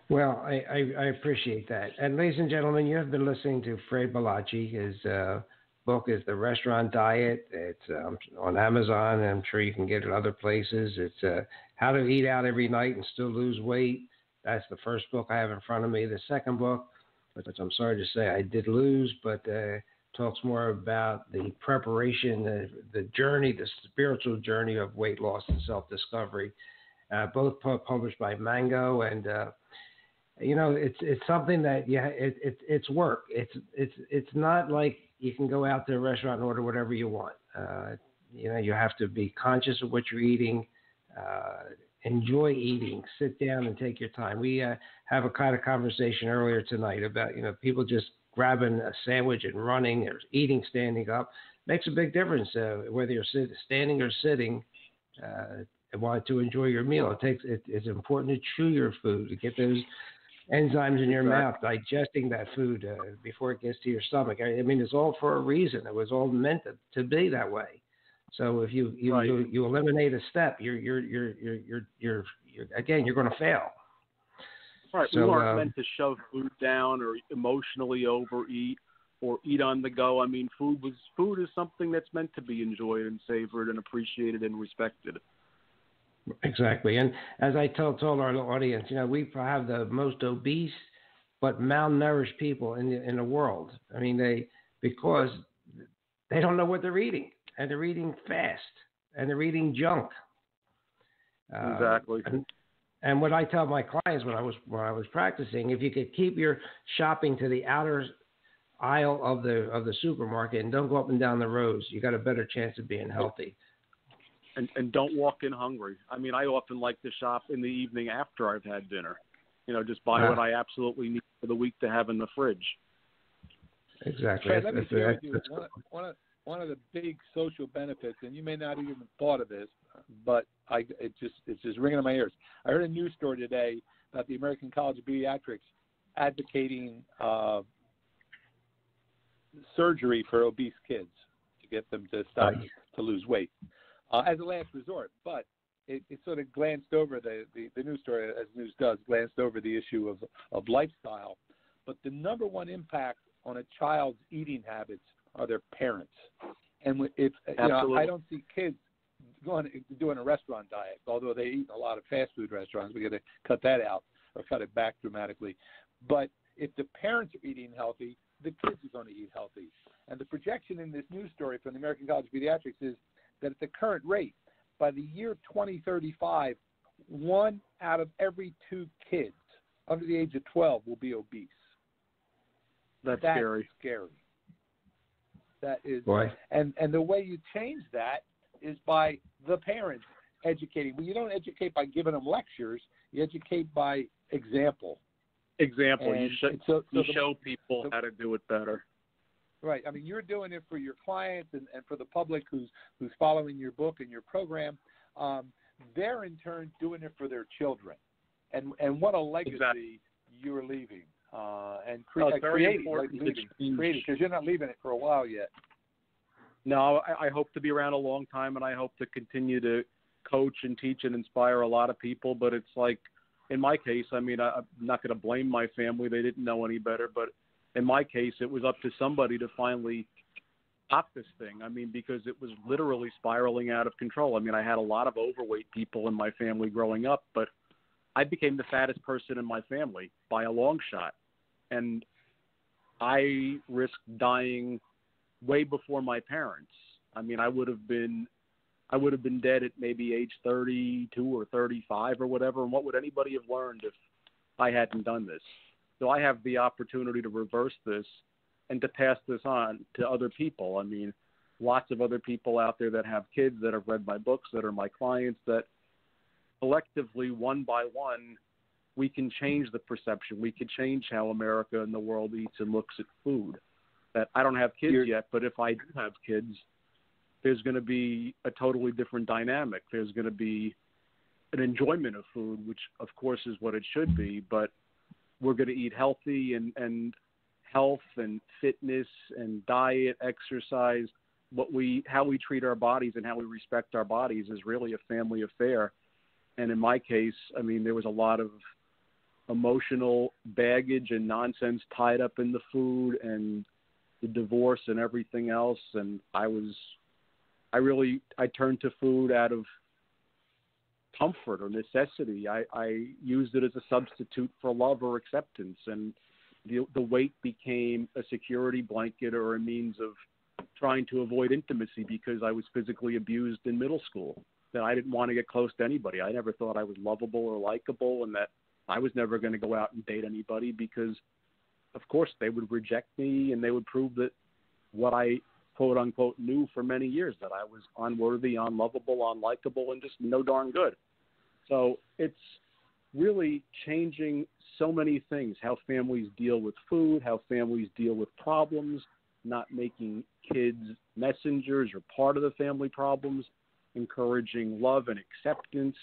B: Well, I appreciate that. And ladies and gentlemen, you have been listening to Fred Bellacci. His book is The Restaurant Diet. It's on Amazon, and I'm sure you can get it other places. It's How to Eat Out Every Night and Still Lose Weight. That's the first book I have in front of me. The second book, which I'm sorry to say I did lose, but talks more about the preparation, the journey, the spiritual journey of weight loss and self-discovery, both published by Mango. And, it's something that, it's work. It's not like you can go out to a restaurant and order whatever you want. You have to be conscious of what you're eating, enjoy eating, sit down and take your time. We have a kind of conversation earlier tonight about, people just grabbing a sandwich and running or eating standing up. Makes a big difference whether you're standing or sitting and want to enjoy your meal. It's important to chew your food, to get those enzymes in your mouth, digesting that food before it gets to your stomach. I mean, it's all for a reason. It was all meant to be that way. So if you eliminate a step, you're going to fail.
D: Right.
B: So,
D: we aren't meant to shove food down or emotionally overeat or eat on the go. I mean, food is something that's meant to be enjoyed and savored and appreciated and respected.
B: Exactly. And as I told our audience, we have the most obese but malnourished people in the world. I mean, because they don't know what they're eating, and they're eating fast, and they're eating junk.
D: Exactly.
B: And what I tell my clients when I was practicing, if you could keep your shopping to the outer aisle of the supermarket and don't go up and down the rows, you got a better chance of being healthy.
D: And don't walk in hungry. I mean, I often like to shop in the evening after I've had dinner. Just buy what I absolutely need for the week to have in the fridge.
B: Exactly.
C: Fred, let me share with you one of the big social benefits, and you may not even thought of this, but it's just ringing in my ears. I heard a news story today about the American College of Pediatrics advocating surgery for obese kids to get them to stop to lose weight as a last resort. But it sort of glanced over the news story, as news does, glanced over the issue of lifestyle. But the number one impact on a child's eating habits are their parents. And if I don't see kids doing a restaurant diet, although they eat in a lot of fast food restaurants. We got to cut that out or cut it back dramatically. But if the parents are eating healthy, the kids are going to eat healthy. And the projection in this news story from the American College of Pediatrics is that at the current rate, by the year 2035, 1 out of every 2 kids under the age of 12 will be obese.
D: That's scary.
C: That is,
B: Boy.
C: And the way you change that is by the parents educating. Well, you don't educate by giving them lectures. You educate by example.
D: Example.
C: And
D: you show people how to do it better.
C: Right. I mean, you're doing it for your clients and for the public who's following your book and your program. They're in turn doing it for their children. And what a legacy you're leaving. And creating, because you're not leaving it for a while yet.
D: No, I hope to be around a long time, and I hope to continue to coach and teach and inspire a lot of people. But it's like, in my case, I mean, I'm not going to blame my family. They didn't know any better. But in my case, it was up to somebody to finally stop this thing. I mean, because it was literally spiraling out of control. I mean, I had a lot of overweight people in my family growing up, but I became the fattest person in my family by a long shot. And I risked dying way before my parents. I mean, I would have been dead at maybe age 32 or 35 or whatever. And what would anybody have learned if I hadn't done this? So I have the opportunity to reverse this and to pass this on to other people. I mean, lots of other people out there that have kids that have read my books, that are my clients, that collectively, one by one, we can change the perception. We can change how America and the world eats and looks at food. That I don't have kids yet, but if I do have kids, there's going to be a totally different dynamic. There's going to be an enjoyment of food, which of course is what it should be, but we're going to eat healthy, and health and fitness and diet, exercise, how we treat our bodies and how we respect our bodies is really a family affair. And in my case, I mean, there was a lot of emotional baggage and nonsense tied up in the food and the divorce and everything else. And I turned to food out of comfort or necessity. I used it as a substitute for love or acceptance. And the weight became a security blanket or a means of trying to avoid intimacy because I was physically abused in middle school. That I didn't want to get close to anybody. I never thought I was lovable or likable, and that I was never going to go out and date anybody because, of course, they would reject me and they would prove that what I, quote unquote, knew for many years, that I was unworthy, unlovable, unlikable, and just no darn good. So it's really changing so many things, how families deal with food, how families deal with problems, not making kids messengers or part of the family problems, encouraging love and acceptance,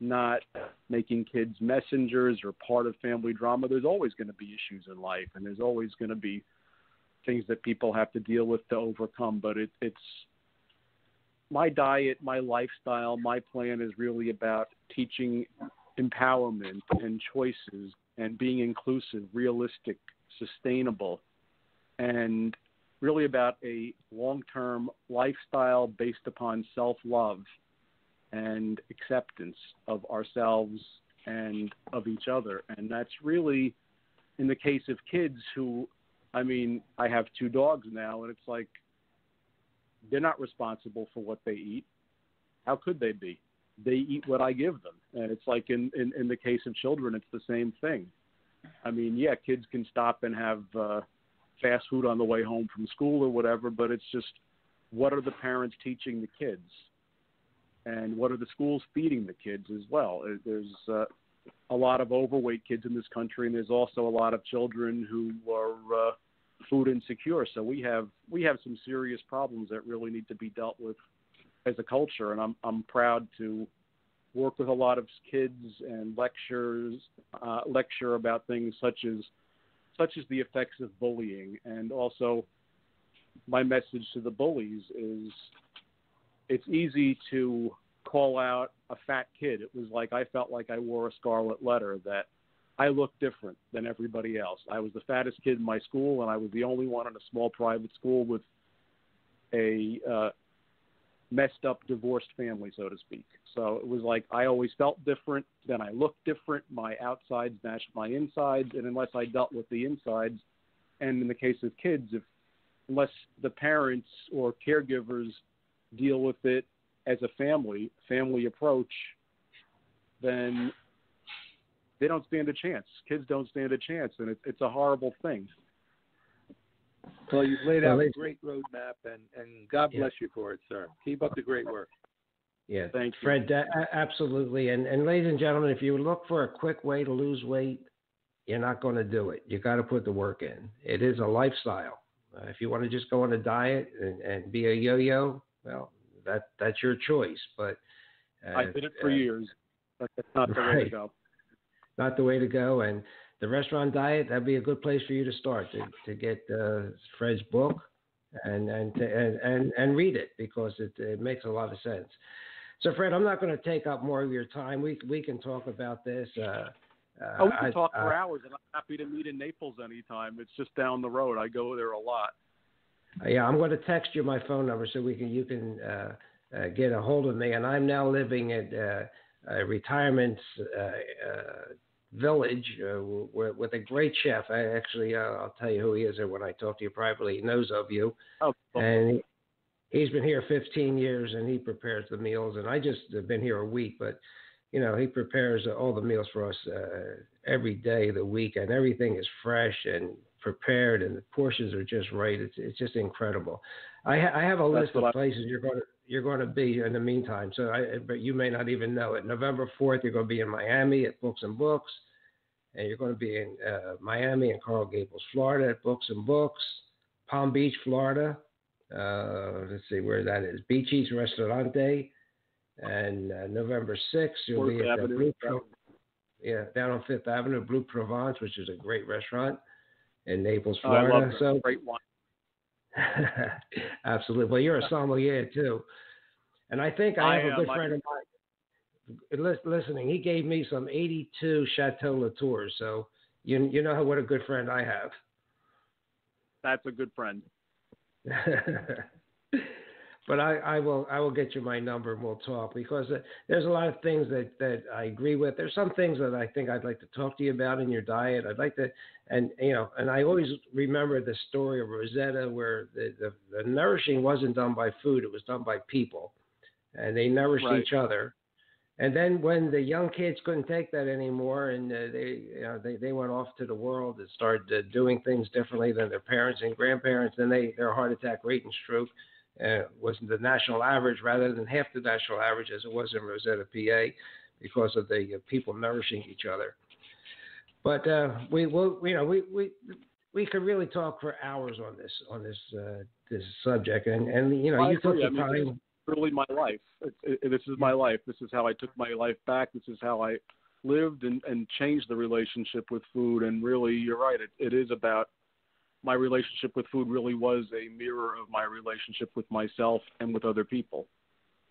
D: not making kids messengers or part of family drama. There's always going to be issues in life, and there's always going to be things that people have to deal with to overcome. But it's my diet, my lifestyle, my plan is really about teaching empowerment and choices and being inclusive, realistic, sustainable, and really about a long-term lifestyle based upon self-love and acceptance of ourselves and of each other. And that's really, in the case of kids who, I mean, I have 2 dogs now, and it's like, they're not responsible for what they eat. How could they be? They eat what I give them. And it's like in the case of children, it's the same thing. I mean, yeah, kids can stop and have fast food on the way home from school or whatever, but it's just, what are the parents teaching the kids? And what are the schools feeding the kids as well? There's a lot of overweight kids in this country, and there's also a lot of children who are food insecure. So we have some serious problems that really need to be dealt with as a culture. And I'm proud to work with a lot of kids and lecture about things such as the effects of bullying. And also my message to the bullies is, it's easy to call out a fat kid. It was like I felt like I wore a scarlet letter, that I looked different than everybody else. I was the fattest kid in my school, and I was the only one in a small private school with a messed up divorced family, so to speak. So it was like I always felt different, then I looked different. My outsides matched my insides, and unless I dealt with the insides, and in the case of kids, unless the parents or caregivers deal with it as a family approach, then they don't stand a chance. Kids don't stand a chance, and it's a horrible thing.
C: Well, you've laid out a great roadmap, and God bless you for it, sir. Keep up the great work.
B: Yeah,
D: thank you,
B: Fred. Absolutely. And ladies and gentlemen, if you look for a quick way to lose weight, you're not going to do it. You got to put the work in. It is a lifestyle. If you want to just go on a diet and be a yo-yo, well, that's your choice. But
D: I did it for years. But that's not the way to go.
B: Not the way to go. And the restaurant diet, that'd be a good place for you to start, to get Fred's book and read it, because it makes a lot of sense. So, Fred, I'm not going to take up more of your time. We can talk about this.
D: We can talk for hours, and I'm happy to meet in Naples anytime. It's just down the road. I go there a lot.
B: Yeah, I'm going to text you my phone number so you can get a hold of me. And I'm now living at a retirement village with a great chef. I'll tell you who he is when I talk to you privately. He knows of you.
D: Oh, cool.
B: And he's been here 15 years, and he prepares the meals. And I just have been here a week, but he prepares all the meals for us every day of the week, and everything is fresh and prepared, and the portions are just right. It's just incredible. I have a list of places you're going to be in the meantime. But you may not even know it. November 4th, you're going to be in Miami at Books and Books, and you're going to be in Miami and Coral Gables, Florida at Books and Books, Palm Beach, Florida. Let's see where that is. Beaches Restaurante. And November 6th, you'll be at down on Fifth Avenue, Blue Provence, which is a great restaurant in Naples, Florida.
D: I love that. Great wine.
B: Absolutely. Well, you're a sommelier too, and I think I have a good friend of mine listening. He gave me some 82 Chateau Latours, so you know what a good friend I have.
D: That's a good friend.
B: But I will get you my number and we'll talk, because there's a lot of things that I agree with. There's some things that I think I'd like to talk to you about in your diet. I'd like to, and I always remember the story of Rosetta, where the nourishing wasn't done by food, it was done by people, and they nourished each other. And then when the young kids couldn't take that anymore, and they went off to the world and started doing things differently than their parents and grandparents, then their heart attack rate and stroke was the national average rather than half the national average as it was in Rosetta, PA, because of the people nourishing each other. But we could really talk for hours on this subject, and you took the time.
D: This is really my life. This is my life. This is how I took my life back. This is how I lived and changed the relationship with food. And really, you're right. It is about. My relationship with food really was a mirror of my relationship with myself and with other people.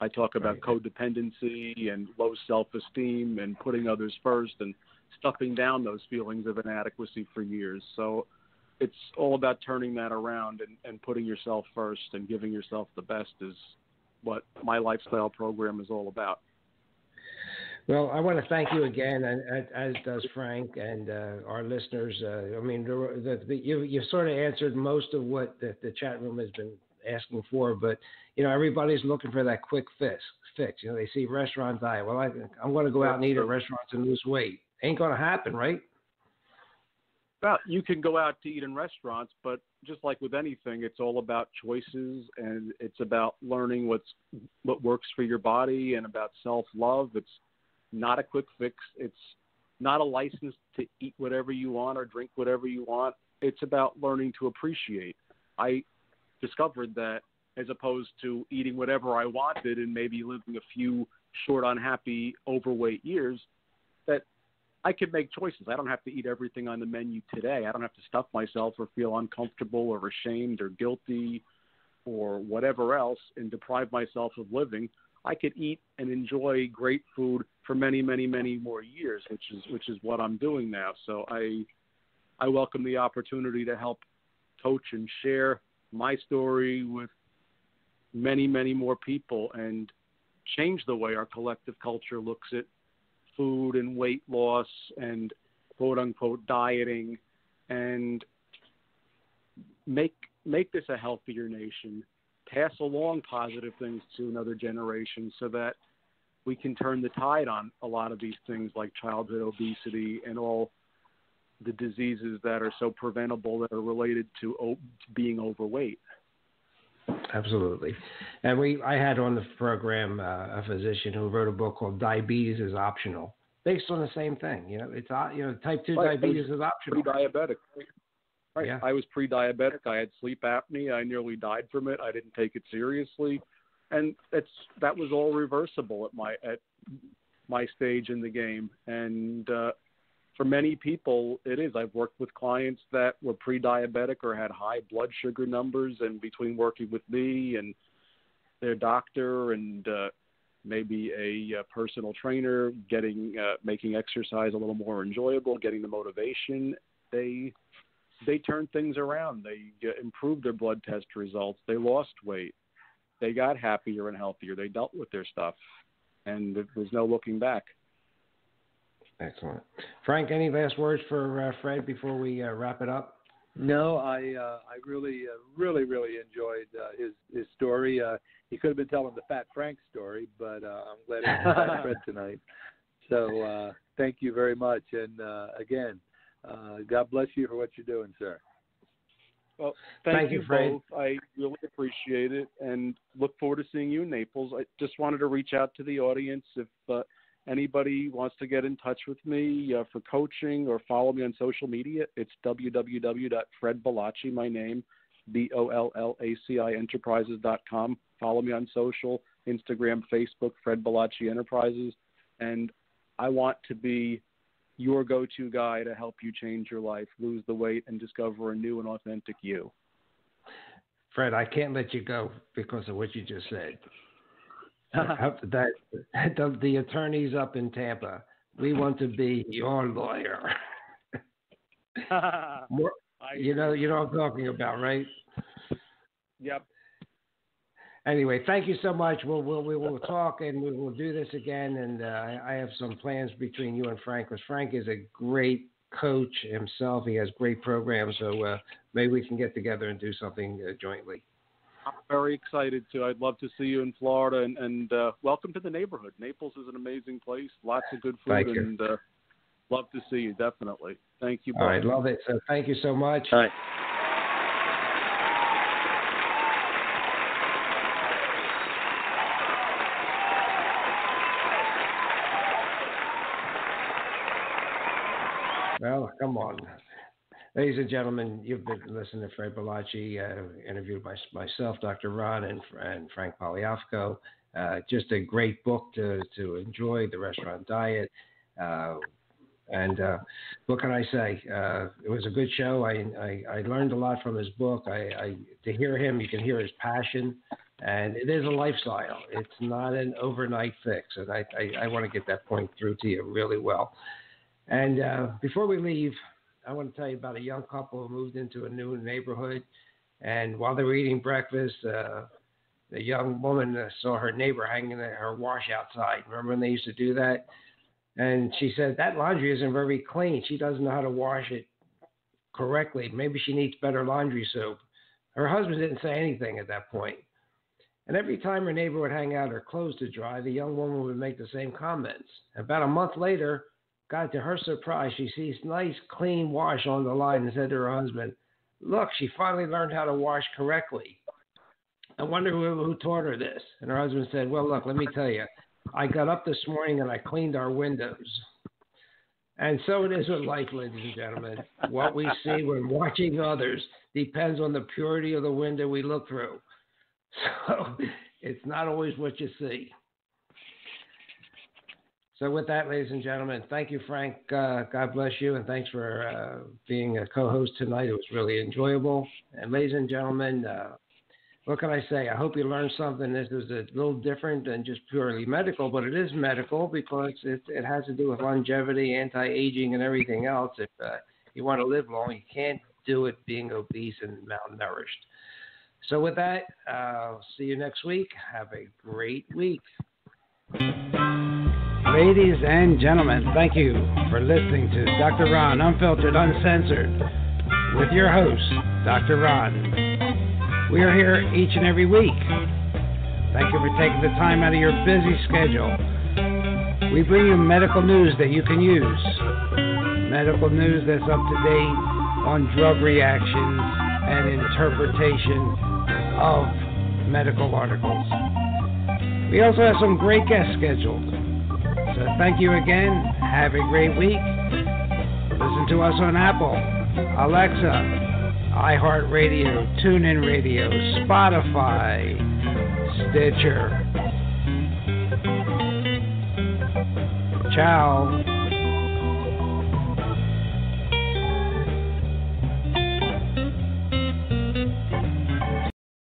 D: I talk about codependency and low self-esteem and putting others first and stuffing down those feelings of inadequacy for years. So it's all about turning that around and putting yourself first and giving yourself the best is what my lifestyle program is all about.
B: Well, I want to thank you again, and as does Frank and our listeners. You sort of answered most of what the chat room has been asking for, but everybody's looking for that quick fix. They see restaurant diet. Well, I'm going to go out and eat at restaurants and lose weight. Ain't going to happen, right?
D: Well, you can go out to eat in restaurants, but just like with anything, it's all about choices, and it's about learning what works for your body, and about self-love. It's not a quick fix. It's not a license to eat whatever you want or drink whatever you want. It's about learning to appreciate. I discovered that as opposed to eating whatever I wanted and maybe living a few short, unhappy, overweight years, that I could make choices. I don't have to eat everything on the menu today. I don't have to stuff myself or feel uncomfortable or ashamed or guilty or whatever else and deprive myself of living. I could eat and enjoy great food for many, many, many more years, which is what I'm doing now. So I welcome the opportunity to help coach and share my story with many, many more people and change the way our collective culture looks at food and weight loss and quote unquote dieting, and make this a healthier nation, pass along positive things to another generation so that we can turn the tide on a lot of these things like childhood obesity and all the diseases that are so preventable that are related to being overweight.
B: Absolutely. And I had on the program a physician who wrote a book called Diabetes is Optional, based on the same thing. It's type 2 diabetes is optional.
D: Pre-diabetic. Right.
B: Yeah.
D: I was pre-diabetic. I had sleep apnea. I nearly died from it. I didn't take it seriously. And that was all reversible at my stage in the game. And for many people, it is. I've worked with clients that were pre-diabetic or had high blood sugar numbers, and between working with me and their doctor and maybe a personal trainer, making exercise a little more enjoyable, getting the motivation, they turned things around. They improved their blood test results. They lost weight. They got happier and healthier. They dealt with their stuff, and there's no looking back.
B: Excellent. Frank, any last words for Fred before we wrap it up?
C: No, I really enjoyed his story. He could have been telling the Fat Frank story, but I'm glad he was Fred tonight. So thank you very much, and again, God bless you for what you're doing, sir.
D: Well, thank you
B: Fred.
D: both. I really appreciate it, and look forward to seeing you in Naples. I just wanted to reach out to the audience if anybody wants to get in touch with me for coaching or follow me on social media. It's www.fredbalaci, my name, BOLLACI enterprises.com. Follow me on social, Instagram, Facebook, Fred Balaci Enterprises. And I want to be your go-to guy to help you change your life, lose the weight, and discover a new and authentic you.
B: Fred, I can't let you go because of what you just said. The attorneys up in Tampa, we want to be your lawyer. You know what I'm talking about, right?
D: Yep.
B: Anyway, thank you so much. We will talk, and we will do this again. And I have some plans between you and Frank, because Frank is a great coach himself. He has great programs, so maybe we can get together and do something jointly.
D: I'm very excited to. I'd love to see you in Florida, and welcome to the neighborhood. Naples is an amazing place, lots of good food, and love to see you, definitely. Thank you both.
B: All right, love it. So thank you so much.
D: All right.
B: Well, come on. Ladies and gentlemen, you've been listening to Fred Balaci, interviewed by myself, Dr. Ron, and Frank Poliafco. Just a great book to enjoy, The Restaurant Diet. And what can I say? It was a good show. I learned a lot from his book. To hear him, you can hear his passion. And it is a lifestyle. It's not an overnight fix. And I want to get that point through to you really well. And before we leave, I want to tell you about a young couple who moved into a new neighborhood. And while they were eating breakfast, the young woman saw her neighbor hanging her wash outside. Remember when they used to do that? And she said, that laundry isn't very clean. She doesn't know how to wash it correctly. Maybe she needs better laundry soap. Her husband didn't say anything at that point. And every time her neighbor would hang out her clothes to dry, the young woman would make the same comments. About a month later, God, to her surprise, she sees nice, clean wash on the line and said to her husband, look, she finally learned how to wash correctly. I wonder who taught her this. And her husband said, well, look, let me tell you. I got up this morning and I cleaned our windows. And so it is with life, ladies and gentlemen. What we see when watching others depends on the purity of the window we look through. So it's not always what you see. So with that, ladies and gentlemen, thank you, Frank. God bless you, and thanks for being a co-host tonight. It was really enjoyable. And ladies and gentlemen, what can I say? I hope you learned something. This is a little different than just purely medical, but it is medical because it has to do with longevity, anti-aging, and everything else. If you want to live long, you can't do it being obese and malnourished. So with that, I'll see you next week. Have a great week. Ladies and gentlemen, thank you for listening to Dr. Ron, Unfiltered, Uncensored, with your host, Dr. Ron. We are here each and every week. Thank you for taking the time out of your busy schedule. We bring you medical news that you can use. Medical news that's up to date on drug reactions and interpretation of medical articles. We also have some great guests scheduled. So thank you again. Have a great week. Listen to us on Apple, Alexa, iHeartRadio, TuneIn Radio, Spotify, Stitcher. Ciao.